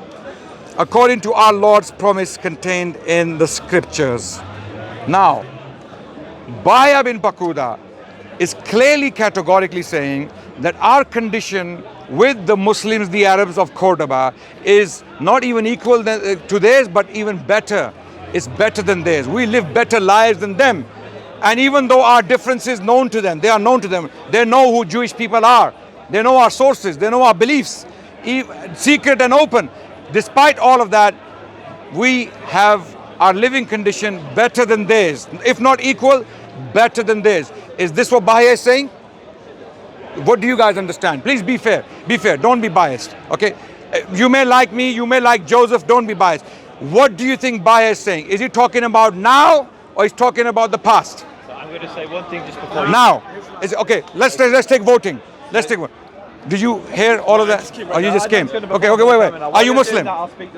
According to our Lord's promise contained in the scriptures. Now, Baya bin Pakuda is clearly categorically saying that our condition with the Muslims, the Arabs of Cordoba, is not even equal to theirs, but even better. It's better than theirs. We live better lives than them. And even though our difference is known to them, they are known to them, they know who Jewish people are. They know our sources, they know our beliefs, secret and open. Despite all of that, we have our living condition better than theirs. If not equal, better than theirs. Is this what Bahia is saying? What do you guys understand? Please be fair. Be fair. Don't be biased. Okay? You may like me, you may like Joseph, don't be biased. What do you think Bahia is saying? Is he talking about now or is he talking about the past? So I'm going to say one thing just before. Now. Okay, let's take voting. Let's take one. Did you hear all of that? Or you just came? Okay, wait. Are you Muslim?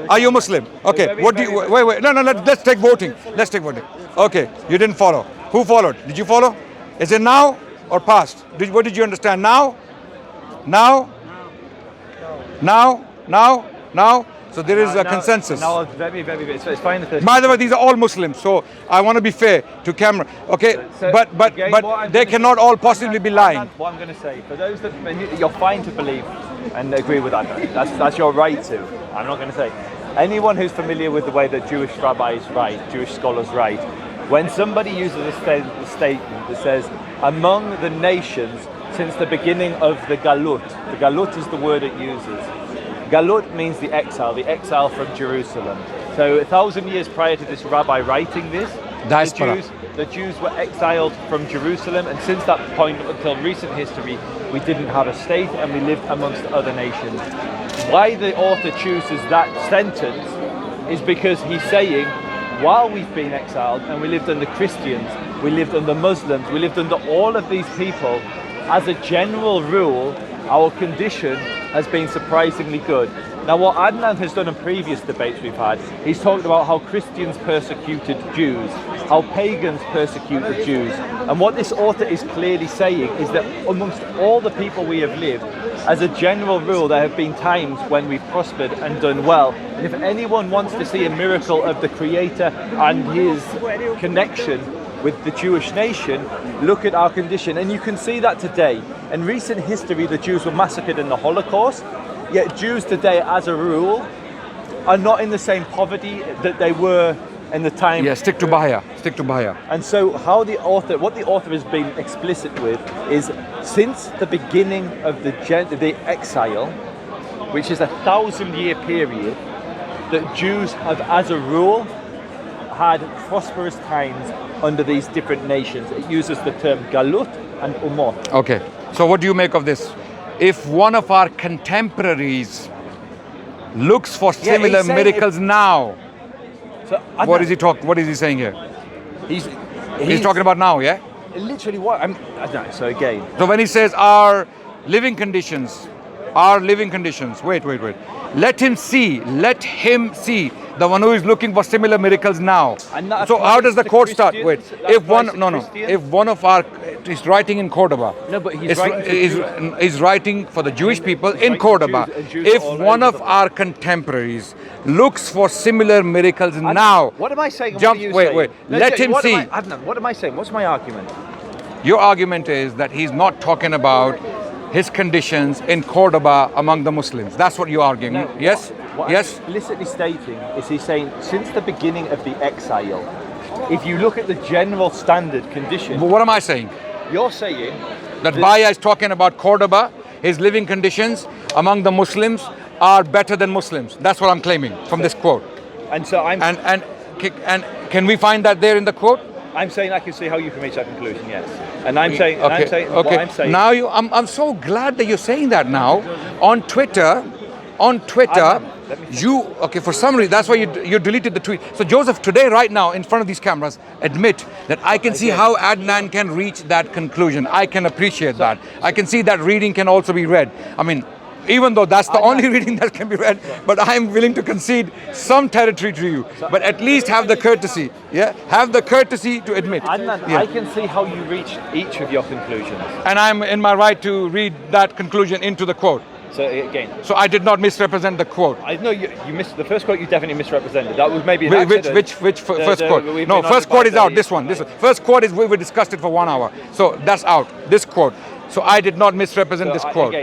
Are you Muslim? Okay, what do you, wait. No, let's take voting. Let's take voting. Okay, you didn't follow. Who followed? Did you follow? Is it now or past? What did you understand? Now? Now? So there is a consensus. No, it's fine. By the way, these are all Muslims, so I want to be fair to camera. Okay, but they cannot all possibly be lying. What I'm going to say, for those that you're fine to believe and agree with that, that's your right to. I'm not going to say. Anyone who's familiar with the way that Jewish rabbis write, Jewish scholars write, when somebody uses a statement that says, among the nations since the beginning of the Galut is the word it uses. Galut means the exile from Jerusalem. So 1,000 years prior to this rabbi writing this, the Jews were exiled from Jerusalem, and since that point until recent history, we didn't have a state and we lived amongst other nations. Why the author chooses that sentence is because he's saying, while we've been exiled and we lived under Christians, we lived under Muslims, we lived under all of these people, as a general rule, our condition has been surprisingly good. Now, what Adnan has done in previous debates we've had, he's talked about how Christians persecuted Jews, how pagans persecuted Jews. And what this author is clearly saying is that amongst all the people we have lived, as a general rule, there have been times when we've prospered and done well. And if anyone wants to see a miracle of the Creator and his connection with the Jewish nation, look at our condition. And you can see that today. In recent history, the Jews were massacred in the Holocaust, yet Jews today, as a rule, are not in the same poverty that they were in the time. Yeah, stick to Bahia. Stick to Bahia. And so what the author has been explicit with is since the beginning of the exile, which is a 1,000-year period, that Jews have, as a rule, had prosperous times under these different nations. It uses the term galut and umot. Okay. So what do you make of this? If one of our contemporaries looks for similar miracles now, so what is he saying here? He's talking about now, yeah? Literally what? So again. So when he says our living conditions, wait. Let him see, the one who is looking for similar miracles now. So how does the quote start? Wait, if one of our is writing in Cordoba, no, but he's writing for the Jewish people in Cordoba. If one of our contemporaries looks for similar miracles now, what am I saying? Wait. Let him see. Adnan, what am I saying? What's my argument? Your argument is that he's not talking about his conditions in Cordoba among the Muslims. That's what you're arguing. No, yes? What Yes? I'm explicitly stating is he's saying since the beginning of the exile, if you look at the general standard condition, But what am I saying? you're saying That Bahia is talking about Cordoba, his living conditions among the Muslims are better than Muslims. That's what I'm claiming from this quote. and so And can we find that there in the quote? I'm saying I can see how you can reach that conclusion, yes. And I'm saying, what I'm saying. Now I'm so glad that you're saying that now. On Twitter, for some reason, that's why you deleted the tweet. So Joseph, today, right now, in front of these cameras, admit that I can see how Adnan can reach that conclusion. I can appreciate that. I can see that reading can also be read. I mean, even though that's the only reading that can be read, but I'm willing to concede some territory to you. But at least have the courtesy, have the courtesy to admit. Adnan, I can see how you reach each of your conclusions. And I'm in my right to read that conclusion into the quote. So again, So I did not misrepresent the quote. I know you missed the first quote. You definitely misrepresented. That was maybe an accident. Which first quote? No, first quote is out. This one. First quote is we discussed it for 1 hour. So that's out. This quote. So I did not misrepresent this quote.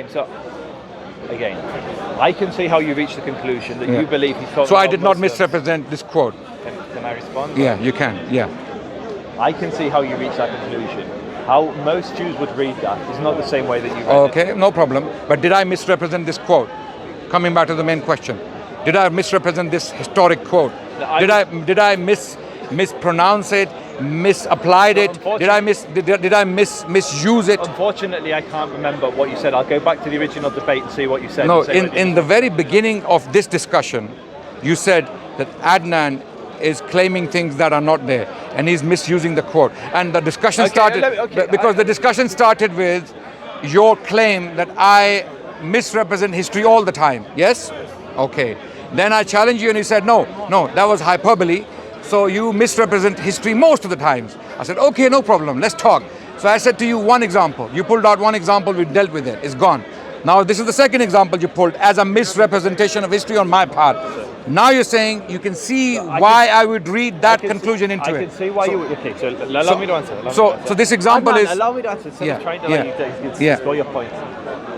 Again, I can see how you reach the conclusion that you believe he's talking So I about did not Muslims. misrepresent this quote. Can I respond? Yeah, you can. Yeah. I can see how you reach that conclusion. How most Jews would read that is not the same way that you read it. Okay, no problem. But did I misrepresent this quote? Coming back to the main question. Did I misrepresent this historic quote? Did I mispronounce it? Misapplied it? Did I misuse it? Unfortunately, I can't remember what you said. I'll go back to the original debate and see what you said. No, in the very beginning of this discussion, you said that Adnan is claiming things that are not there, and he's misusing the quote. And the discussion started because the discussion started with your claim that I misrepresent history all the time. Yes? Okay. Then I challenged you, and you said no, that was hyperbole. So you misrepresent history most of the times. I said, okay, no problem, let's talk. So I said to you one example. You pulled out one example, we dealt with it, it's gone. Now this is the second example you pulled as a misrepresentation of history on my part. Now you're saying you can see why I would read that conclusion into it. I can see why you would. Okay, so allow me to answer. So this example is... Allow me to answer instead of trying to let you score your point.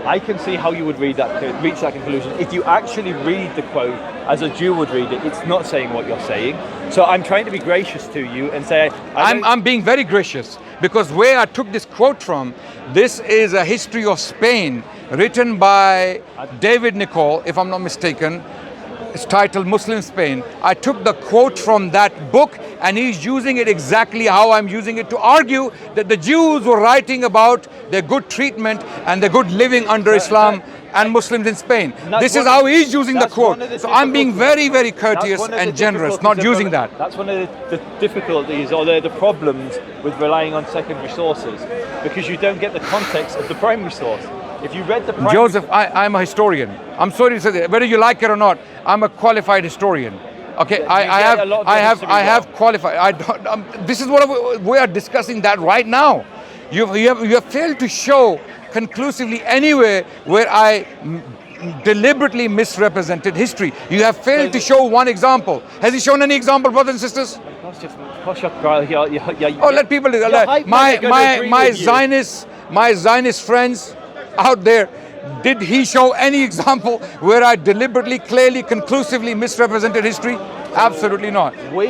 I can see how you would reach that conclusion. If you actually read the quote as a Jew would read it, it's not saying what you're saying. So I'm trying to be gracious to you and say... I'm being very gracious because where I took this quote from, this is a history of Spain written by David Nicole, if I'm not mistaken. It's titled Muslim Spain. I took the quote from that book and he's using it exactly how I'm using it to argue that the Jews were writing about their good treatment and their good living under Islam and Muslims in Spain. This is how he's using the quote. So I'm being very, very courteous and generous, not using that. That's one of the difficulties or the problems with relying on secondary sources, because you don't get the context of the primary source. If you read the primary... Joseph, I'm a historian. I'm sorry to say that. Whether you like it or not, I'm a qualified historian. Okay, I have qualified. This is what we are discussing that right now. You have failed to show conclusively anywhere where I deliberately misrepresented history. You have failed to show one example. Has he shown any example, brothers and sisters? Let people... My Zionist friends out there, did he show any example where I deliberately, clearly, conclusively misrepresented history? Absolutely not. We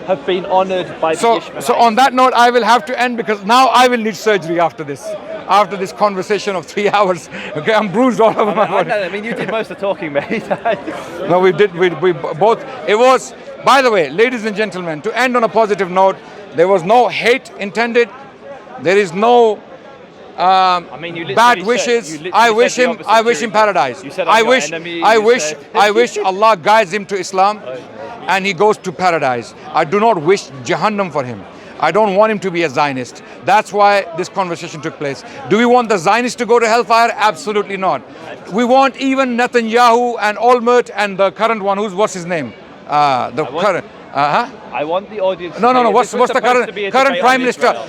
have been honoured by the Ishmaelites. So on that note, I will have to end because now I will need surgery after this. After this conversation of 3 hours, okay, I'm bruised all over my body. I mean, you did most of the talking, mate. No, we did. We both. It was. By the way, ladies and gentlemen, to end on a positive note, there was no hate intended. There is no I mean, you bad wishes. I wish him paradise. You said I wish said- Allah guides him to Islam, and he goes to paradise. I do not wish Jahannam for him. I don't want him to be a Zionist. That's why this conversation took place. Do we want the Zionists to go to hellfire? Absolutely not. We want even Netanyahu and Olmert and the current one, what's his name? I want the audience. No. What's This was the supposed to be a current debate prime on minister? Israel.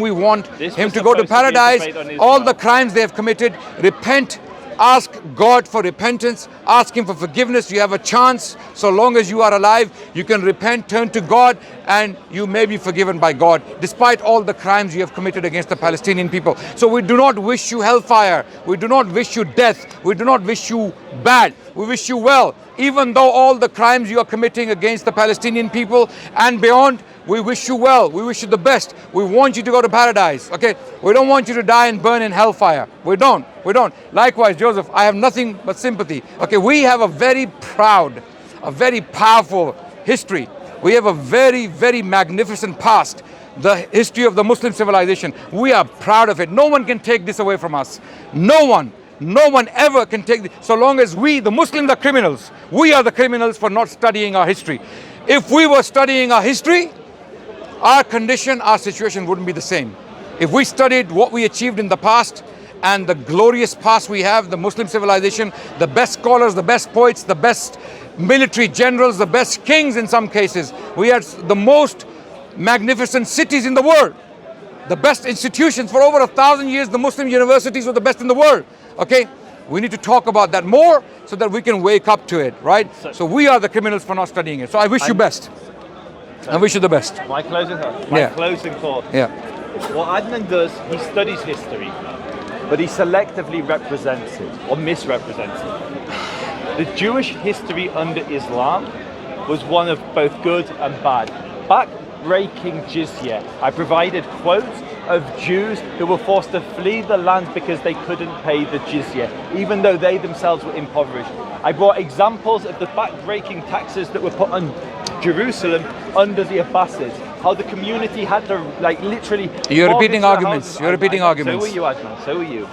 We want This him was to go to supposed to be a paradise. debate on All Israel. the crimes they have committed, repent. Ask God for repentance. Ask Him for forgiveness. You have a chance. So long as you are alive, you can repent, turn to God, and you may be forgiven by God, despite all the crimes you have committed against the Palestinian people. So we do not wish you hellfire. We do not wish you death. We do not wish you bad. We wish you well. Even though all the crimes you are committing against the Palestinian people and beyond, we wish you well. We wish you the best. We want you to go to paradise. Okay? We don't want you to die and burn in hellfire. We don't. Likewise, Joseph, I have nothing but sympathy. Okay, we have a very proud, a very powerful history. We have a very, very magnificent past. The history of the Muslim civilization. We are proud of it. No one can take this away from us. No one ever can take this. So long as we, the Muslims, are criminals. We are the criminals for not studying our history. If we were studying our history, our condition, our situation wouldn't be the same. If we studied what we achieved in the past and the glorious past we have, the Muslim civilization, the best scholars, the best poets, the best military generals, the best kings in some cases. We had the most magnificent cities in the world, the best institutions. For over 1,000 years, the Muslim universities were the best in the world. Okay? We need to talk about that more so that we can wake up to it, right? So we are the criminals for not studying it. So I wish you best. I wish you the best. My closing thought. Yeah. What Adnan does, he studies history, but he selectively represents it or misrepresents it. The Jewish history under Islam was one of both good and bad. Back-breaking jizya. I provided quotes of Jews who were forced to flee the land because they couldn't pay the jizya, even though they themselves were impoverished. I brought examples of the back-breaking taxes that were put on Jerusalem under the Abbasids, how the community had to literally... You're repeating arguments. You're repeating arguments. So were you, Adnan. So were you.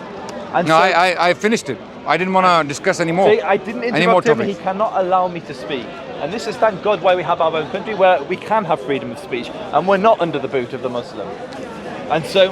And no, I finished it. I didn't want to discuss anymore. See, I didn't interrupt him. He cannot allow me to speak. And this is, thank God, why we have our own country where we can have freedom of speech and we're not under the boot of the Muslim. And so...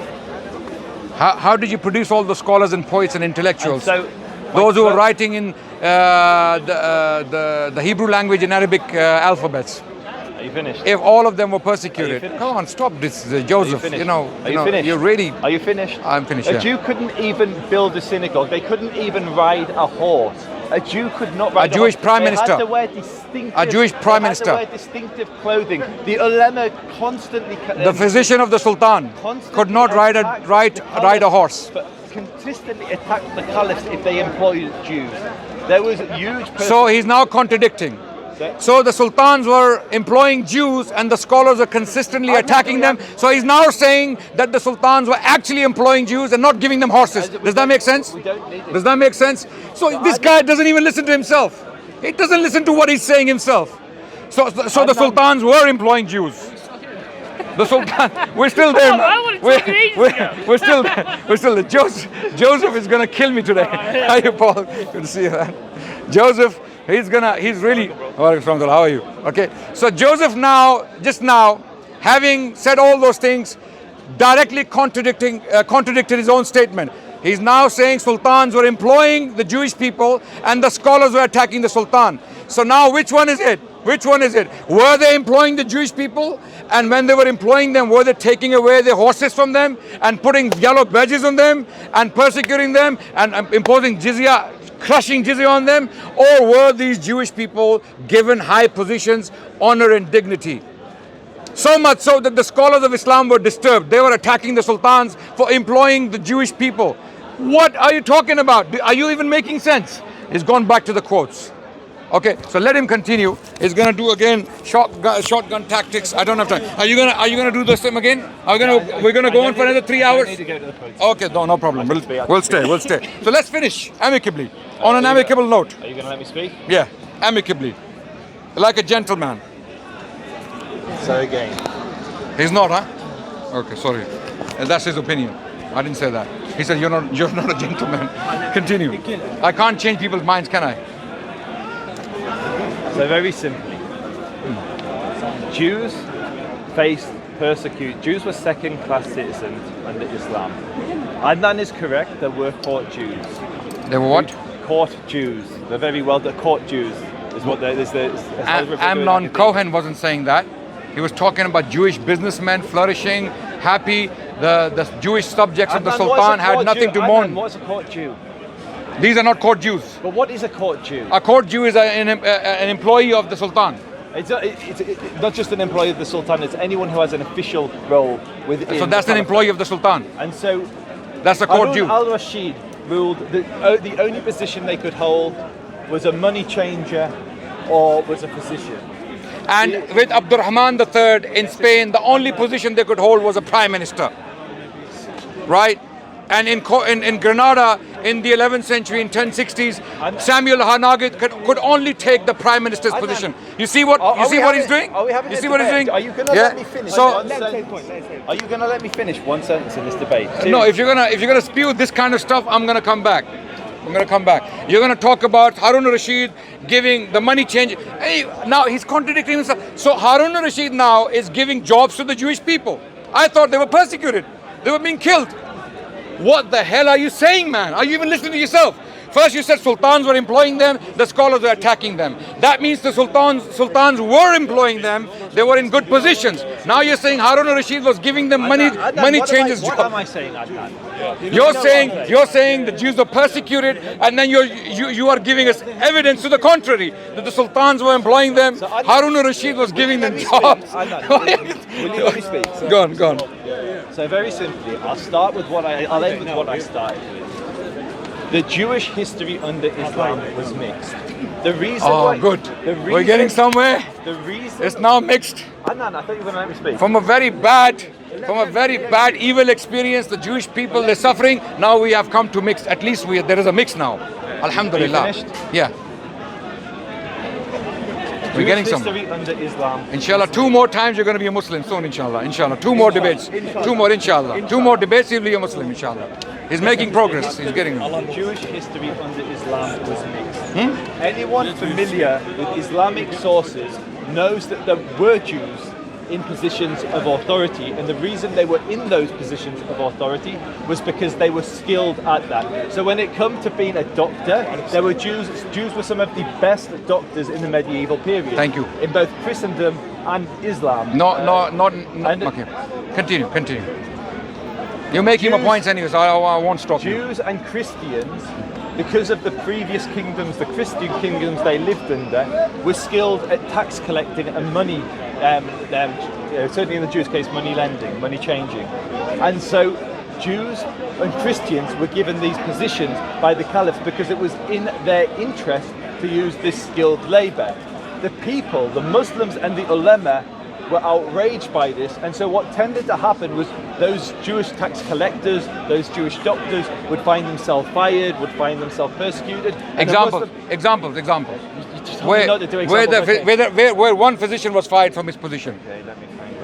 How did you produce all the scholars and poets and intellectuals? And so, those who were writing in the Hebrew language and Arabic alphabets. Are you finished? If all of them were persecuted. Come on, stop this, Joseph. Are you Finished? You're really... Are you finished? I'm finished, A Jew couldn't even build a synagogue. They couldn't even ride a horse. A Jew could not ride a Jewish prime minister. They had to wear distinctive, a Jewish prime minister. They had to wear distinctive clothing. The ulema constantly... the physician of the Sultan could not ride a horse. But consistently attacked the caliphs if they employed Jews. There was huge... So he's now contradicting. So the sultans were employing Jews and the scholars were consistently attacking them. So he's now saying that the sultans were actually employing Jews and not giving them horses. Does that make sense? Does that make sense? So this guy doesn't even listen to himself. He doesn't listen to what he's saying himself. So the sultans were employing Jews. The Sultan, we're still there. We're still there. Joseph is gonna kill me today. How are you, Paul? Good to see you, man. Joseph, he's really. How are you? Okay. So Joseph just now, having said all those things, directly contradicted his own statement. He's now saying sultans were employing the Jewish people and the scholars were attacking the sultan. So now which one is it? Which one is it? Were they employing the Jewish people? And when they were employing them, were they taking away their horses from them and putting yellow badges on them and persecuting them and imposing jizya, crushing jizya on them? Or were these Jewish people given high positions, honor and dignity? So much so that the scholars of Islam were disturbed. They were attacking the sultans for employing the Jewish people. What are you talking about? Are you even making sense? It's gone back to the quotes. Okay, so let him continue. He's gonna do again shotgun tactics. I don't have time. Are you gonna do the same again? We're gonna go on for another 3 hours? I need to go to the podium. Okay, no problem. We'll stay. So let's finish amicably. On an amicable note. Are you going to let me speak? Yeah, amicably. Like a gentleman. So again. He's not, huh? Okay, sorry. That's his opinion. I didn't say that. He said you're not a gentleman. Continue. I can't change people's minds, can I? So very simply, Jews Jews were second-class citizens under Islam. Adnan is correct, there were court Jews. They were what? Court Jews. They're very well, the court Jews is what there is. Amnon Cohen wasn't saying that. He was talking about Jewish businessmen flourishing, happy. The Jewish subjects of the Sultan had nothing to mourn. What's a court Jew? These are not court Jews. But what is a court Jew? A court Jew is an employee of the Sultan. It's not just an employee of the Sultan, it's anyone who has an official role within. So that's an employee of the Sultan. And so that's a court Jew. Al-Rashid ruled that the only position they could hold was a money changer or was a physician. And with Abdurrahman III in Spain, the only position they could hold was a prime minister. Right? And in Granada, in the 11th century, in 1060s, Samuel Hanagid could only take the prime minister's position. You see what he's doing? You see what he's doing? Are you going to let me finish? Are you going to let me finish one sentence in this debate? No, if you're gonna spew this kind of stuff, I'm gonna come back. You're gonna talk about Harun al-Rashid giving the money change. Hey, now he's contradicting himself. So Harun al-Rashid now is giving jobs to the Jewish people. I thought they were persecuted. They were being killed. What the hell are you saying, man? Are you even listening to yourself? First you said sultans were employing them, the scholars were attacking them. That means the sultans were employing them, they were in good positions. Now you're saying Harun al-Rashid was giving them money changes jobs. What am I saying, Adnan? You're saying the Jews were persecuted, and then you are giving us evidence to the contrary, that the sultans were employing them, Harun al-Rashid was giving them jobs. Will you let me speak? Go on. So very simply, I'll end with what I started with. The Jewish history under Islam was mixed. The reason We're getting somewhere. The reason it's now mixed. Adnan, I thought you were going to let me speak. From a very bad, evil experience, the Jewish people, they're suffering. Now we have come to mixed. At least there is a mix now. Alhamdulillah. Are you finished? Yeah. We're getting somewhere. History under Islam. Inshallah, 2 more times you're going to be a Muslim soon, inshallah. 2 more debates. 2 more, inshallah. 2 more debates, you'll be a Muslim, inshallah. He's making progress. He's getting there. Jewish history under Islam was mixed. Anyone familiar with Islamic sources knows that there were Jews in positions of authority, and the reason they were in those positions of authority was because they were skilled at that. So when it come to being a doctor, there were Jews were some of the best doctors in the medieval period. Thank you. In both Christendom and Islam. Okay. Continue. You're making my points anyway, so I won't stop you. Jews and Christians, because of the previous kingdoms, the Christian kingdoms they lived under, were skilled at tax collecting and money, certainly in the Jews' case, money lending, money changing. And so Jews and Christians were given these positions by the caliphs because it was in their interest to use this skilled labour. The people, the Muslims and the ulama, were outraged by this, and so what tended to happen was those Jewish tax collectors, those Jewish doctors would find themselves fired, would find themselves persecuted. Examples. Where one physician was fired from his position. Okay, let me find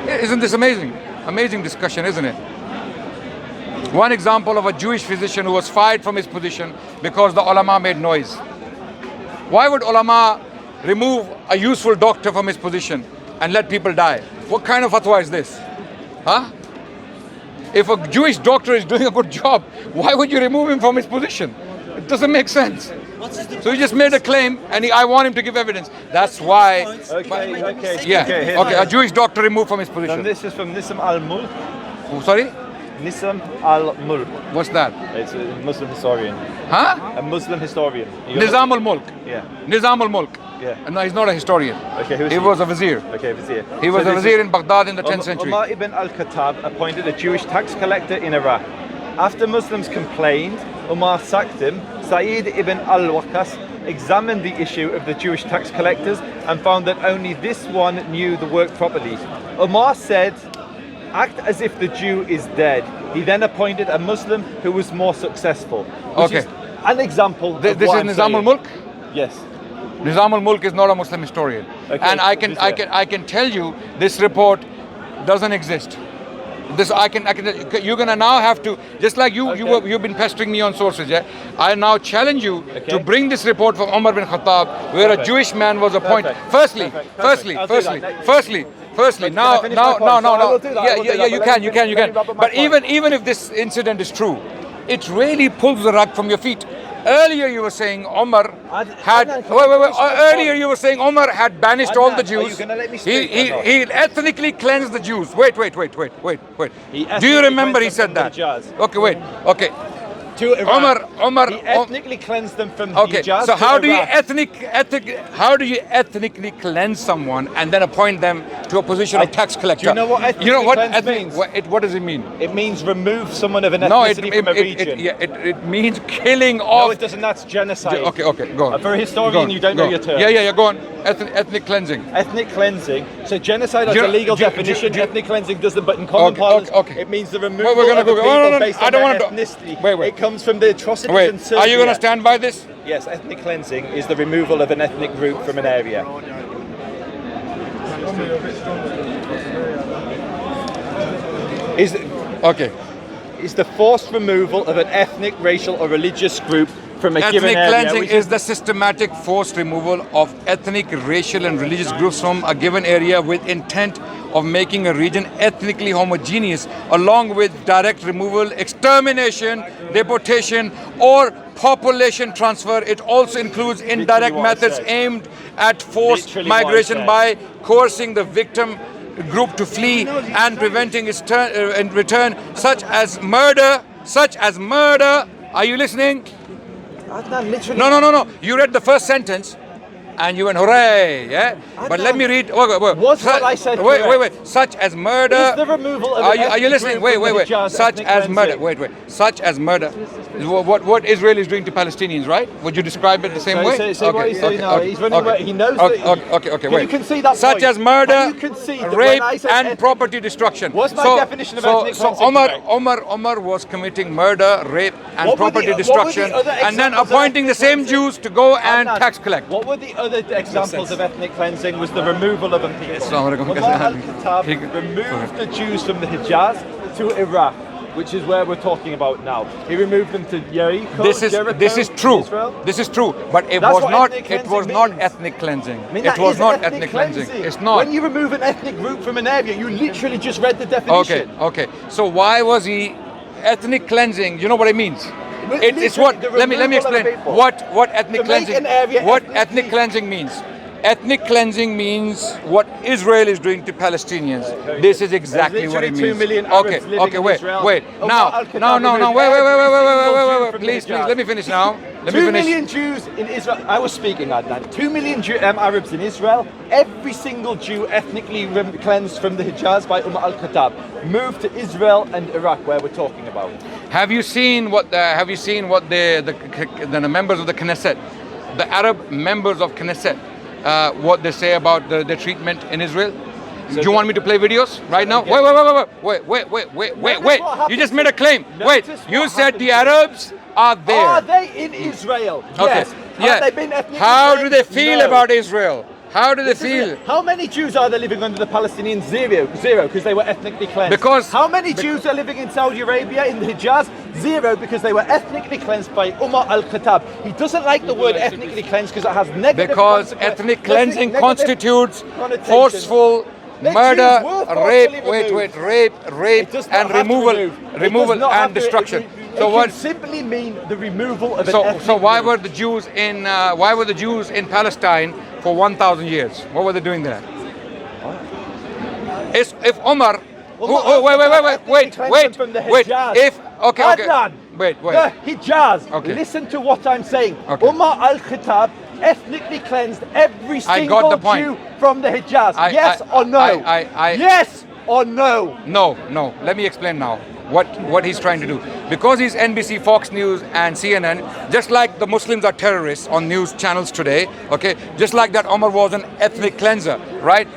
one. Isn't this amazing? Amazing discussion, isn't it? One example of a Jewish physician who was fired from his position because the ulama made noise. Why would ulama remove a useful doctor from his position and let people die? What kind of fatwa is this? Huh? If a Jewish doctor is doing a good job, why would you remove him from his position? It doesn't make sense. So he just made a claim, and I want him to give evidence. That's why. Okay. A Jewish doctor removed from his position. And this is from Nisam al-Mulk. Oh, sorry? Nisam al-Mulk. What's that? It's a Muslim historian. Huh? A Muslim historian. Nizam al-Mulk. Yeah. Nizam al-Mulk. Yeah. No, he's not a historian. Okay, he was a vizier. Okay, vizier. He was a vizier in Baghdad in the 10th century. Umar ibn al-Khattab appointed a Jewish tax collector in Iraq. After Muslims complained, Umar sacked him. Sa'id ibn al-Waqas examined the issue of the Jewish tax collectors and found that only this one knew the work properly. Umar said, act as if the Jew is dead. He then appointed a Muslim who was more successful. Which is an example. This is Nizam al-Mulk? Yes. Nizam al-Mulk is not a Muslim historian. Okay, and I can tell you this report doesn't exist. This you're gonna now have to, just like you've been pestering me on sources, yeah? I now challenge you to bring this report from Umar bin Khattab where a Jewish man was appointed. Firstly, now, you can. But even if this incident is true, it really pulls the rug from your feet. Earlier you were saying Omar had earlier you were saying Omar had banished all the Jews. He ethnically cleansed the Jews. Wait. Do you remember he said that? Okay, wait. Okay. Omar he ethnically cleansed them from okay. Hijaz. So how do you ethnically cleanse someone and then appoint them to a position of tax collector? Do you know what ethnically means? What does it mean? It means remove someone of an ethnicity from a region. It means killing off. No, it doesn't. That's genocide. Okay, go on. For a historian, you don't know your term. Yeah, go on. Ethnic cleansing. Ethnic cleansing. So genocide has a legal definition. Ethnic cleansing doesn't, but in common parlance, it means the removal of the people based on their ethnicity. Wait. It comes from the atrocities in Serbia. Are you going to stand by this? Yes, ethnic cleansing is the removal of an ethnic group from an area. Is the forced removal of an ethnic, racial, or religious group from a given area. Ethnic cleansing is the systematic forced removal of ethnic, racial, and religious groups from a given area with intent of making a region ethnically homogeneous, along with direct removal, extermination, deportation, or population transfer. It also includes indirect methods aimed at forced migration by coercing the victim group to flee and preventing its return, such as murder. Are you listening? Adnan, literally. No. You read the first sentence and you went hooray, yeah? Adnan, but let me read. What's what I said? Wait. Such as murder. Is the removal of are you listening? Wait. Such as murder. Wait. Such as murder. What Israel is doing to Palestinians, right? Would you describe it the same way? So what he's saying now, he's running away. He knows that. Okay, wait. You can see that. Such as murder, rape, and property destruction. What's my definition of ethnic cleansing? Omar was committing murder, rape, and property destruction, and then appointing the same Jews to go and tax collect. What were the other examples of ethnic cleansing? Was the removal of a people. Umar al-Khattab removed the Jews from the Hijaz to Iraq, which is where we're talking about now. He removed them to Jericho. This is true. This is true, but it was not ethnic cleansing. It was not ethnic cleansing. It's not. When you remove an ethnic group from an area, you literally just read the definition. Okay. So why was he ethnic cleansing? You know what it means? It's what. Let me explain what ethnic cleansing. What ethnic cleansing means. Ethnic cleansing means what Israel is doing to Palestinians. This is exactly what it means. 2 million Arabs living in Israel. Wait. Now, wait. Please, let me finish now. 2 million Jews in Israel. I was speaking, Adnan. 2 million Arabs in Israel. Every single Jew ethnically cleansed from the Hijaz by Umar al-Khattab moved to Israel and Iraq, where we're talking about. Have you seen what the members of the Knesset, the Arab members of Knesset, what they say about the treatment in Israel? Do you want me to play videos right now? Wait. You just made a claim. Wait, you said the Arabs are there. Are they in Israel? Yes. Have they been ethnically How do they feel No. about Israel? How do they feel? How many Jews are there living under the Palestinians? Zero, because they were ethnically cleansed. Because how many Jews are living in Saudi Arabia in the Hijaz? Zero, because they were ethnically cleansed by Umar al-Khattab. He doesn't like the word ethnically cleansed because it has negative. Because ethnic cleansing constitutes forceful murder, rape, and removal and destruction. So what simply mean the removal of an ethnic So why group. were the Jews in Palestine for 1,000 years? What were they doing there? If Omar, wait. Adnan, Wait. The Hijaz. Okay. Listen to what I'm saying. Okay. Umar al-Khattab ethnically cleansed every I got single the point. Jew from the Hijaz. Yes or no? Yes or no? No. Let me explain now. what he's trying to do. Because he's NBC, Fox News and CNN, just like the Muslims are terrorists on news channels today, okay, just like that Omar was an ethnic cleanser, right?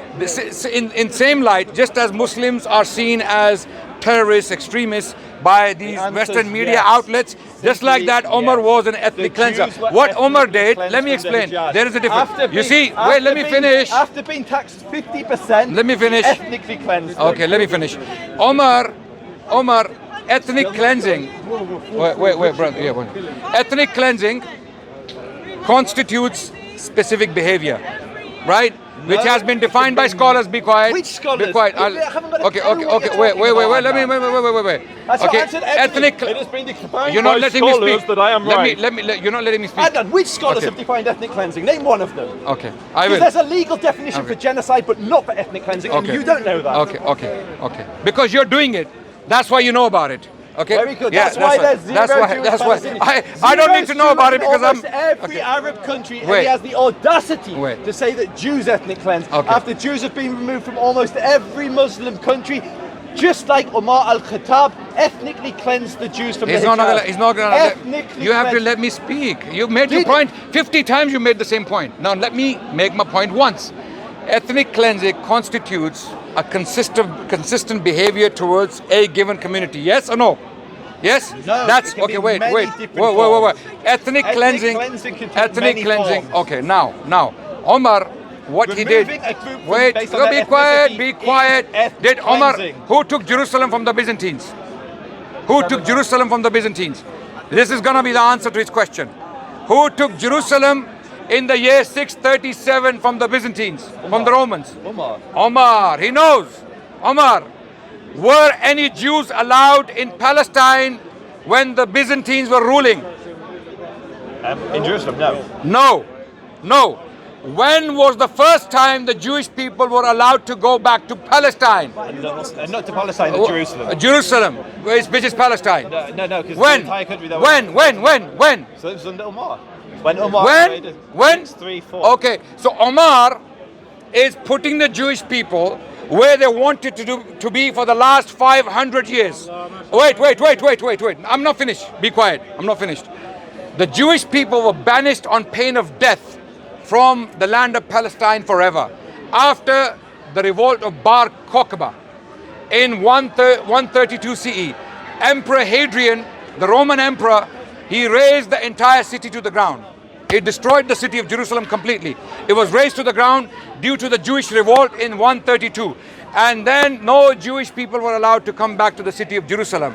In same light, just as Muslims are seen as terrorists, extremists by these Western media outlets, just like that Omar was an ethnic cleanser. What Omar did, let me explain. There is a difference. You see, wait, let me finish. After being taxed 50%, let me finish. Ethnically cleansed. Okay, let me finish. Omar, ethnic cleansing. Wait, brother. Yeah, wait. Ethnic cleansing constitutes specific behavior, right? Which has been defined by scholars. Be quiet. Which scholars? Be quiet. Okay. Wait. Wait. Okay. Ethnic. It has been defined You're not by letting me scholars speak. that I am right. You're not letting me speak. Adnan, which scholars Okay. have defined ethnic cleansing? Name one of them. Okay, I will. Because there's a legal definition for genocide, but not for ethnic cleansing, and Okay. you don't know that. Okay. Because you're doing it. That's why you know about it. Okay. Very good. Yeah, that's why there's zero That's why. Palestinians. I don't need to know about it because I'm. Almost every Arab country, and Wait. he has the audacity Wait. to say that Jews ethnic cleanse Okay. after Jews have been removed from almost every Muslim country. Just like Umar al-Khattab ethnically cleansed the Jews from He's the not hijab. gonna. He's not gonna. Ethnically You have to cleansed. let me speak. You made your point 50 times. You made the same point. Now let me make my point once. Ethnic cleansing constitutes a consistent behavior towards a given community. Yes or no? Yes. No, That's it can okay. be Wait. many Wait. different Ethnic Ethnic cleansing. cleansing can take Ethnic many cleansing. forms. Okay. Now, Omar. What he did. Removing a group from Wait. based on their Be quiet. ethnicity Be is quiet. ethnic Did Omar? cleansing. Who took Jerusalem from the Byzantines? Who took Jerusalem from the Byzantines? This is gonna be the answer to his question. Who took Jerusalem in the year 637 from the Byzantines, from the Romans? Omar. He knows. Omar. Were any Jews allowed in Palestine when the Byzantines were ruling? In Jerusalem, no. No. When was the first time the Jewish people were allowed to go back to Palestine? Not to Palestine, to Jerusalem. Jerusalem, which is Palestine. No, because When? the entire country that When? So it was under Umar. When Umar When? 3, 4. Okay, so Omar is putting the Jewish people where they wanted to be for the last 500 years. Wait. I'm not finished. Be quiet. I'm not finished. The Jewish people were banished on pain of death from the land of Palestine forever. After the revolt of Bar Kokhba in 132 CE, Emperor Hadrian, the Roman emperor, he razed the entire city to the ground. He destroyed the city of Jerusalem completely. It was razed to the ground due to the Jewish revolt in 132. And then no Jewish people were allowed to come back to the city of Jerusalem.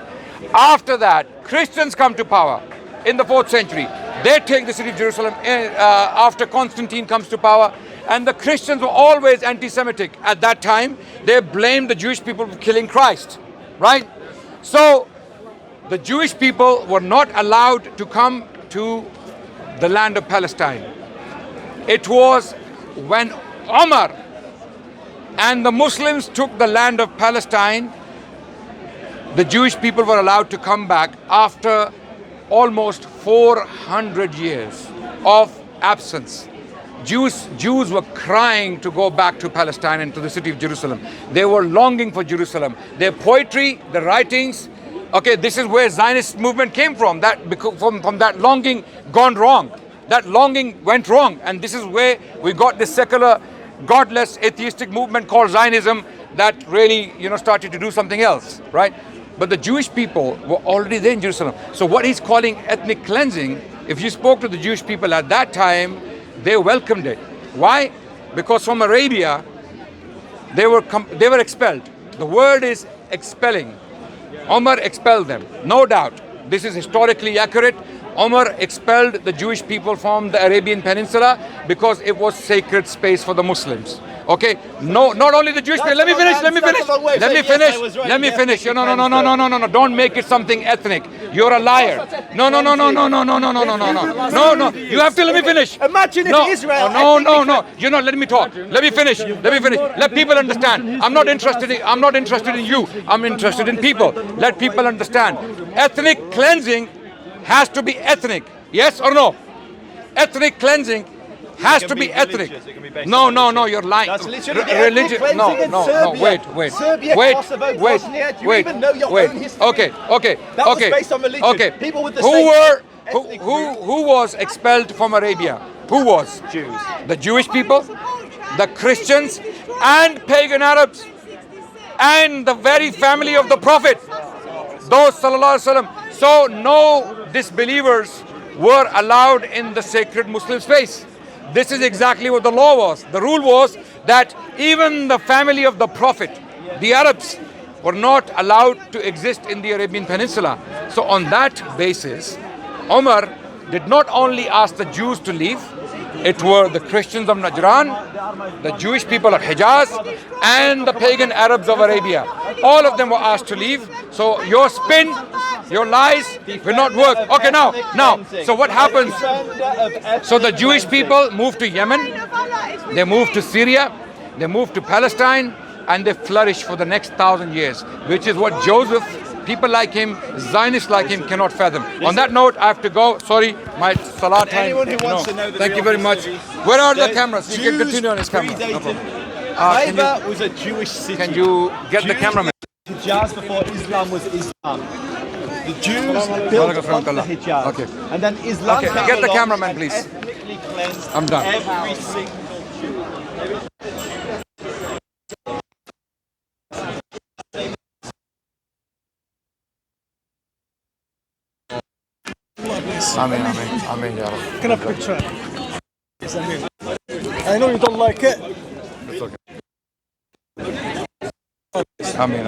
After that, Christians come to power in the 4th century. They take the city of Jerusalem after Constantine comes to power. And the Christians were always anti-Semitic. At that time, they blamed the Jewish people for killing Christ, right? So the Jewish people were not allowed to come to the land of Palestine. It was when Omar and the Muslims took the land of Palestine, the Jewish people were allowed to come back after almost 400 years of absence. Jews were crying to go back to Palestine and to the city of Jerusalem. They were longing for Jerusalem. Their poetry, their writings, okay, this is where Zionist movement came from. From that longing gone wrong. That longing went wrong, and this is where we got this secular, godless, atheistic movement called Zionism that really, started to do something else, right? But the Jewish people were already there in Jerusalem. So what he's calling ethnic cleansing, if you spoke to the Jewish people at that time, they welcomed it. Why? Because from Arabia, they were expelled. The word is expelling. Omar expelled them, no doubt. This is historically accurate. Omar expelled the Jewish people from the Arabian Peninsula because it was sacred space for the Muslims. Okay, no, not only the Jewish people. Let me finish. No. Don't make it something ethnic. You're a liar. No. You have to let me finish. Imagine if Israel. No. Let me talk. Let me finish. Let people understand. I'm not interested in you. I'm interested in people. Let people understand. Ethnic cleansing has to be ethnic. Yes or no? Ethnic cleansing has It to can be be ethnic. religious, it can be based No, on no, religion. no, you're lying. That's literally the Religion. ethnic No, cleansing in no, no. Serbia. Wait. Serbia, Wait. Kosovo, Wait. Bosnia. Do you Wait. even know your Wait. own history? Okay. That was okay. based on religion. Okay. People with the who same were ethnic who was expelled from Arabia? Who was? Jews. The Jewish people, the Christians, and pagan Arabs, and the very family of the Prophet. Those sallallahu alaihi wasallam. So no disbelievers were allowed in the sacred Muslim space. This is exactly what the law was. The rule was that even the family of the Prophet, the Arabs, were not allowed to exist in the Arabian Peninsula. So on that basis, Umar did not only ask the Jews to leave, it were the Christians of Najran, the Jewish people of Hijaz, and the pagan Arabs of Arabia. All of them were asked to leave. So your spin, your lies will not work. Okay, now, so what happens? So the Jewish people moved to Yemen, they moved to Syria, they moved to Palestine, and they flourished for the next 1,000 years, which is what Joseph, people like him, Zionists like him cannot fathom. On that note, I have to go. Sorry, my salat time. Anyone who wants to know the Thank you real very much. history, Where are the the cameras? You can continue on his camera. No predated- problem. Haifa was a Jewish city. Can you get the Jews cameraman? lived in Hijaz before Islam was Islam. The Jews built upon the Hijaz. Okay. And then Islam Okay, came get the along cameraman, and please. ethnically cleansed I'm done. every single Jew. Amen, ya Rabbi. Can I have a picture? I know you don't like it. Amen.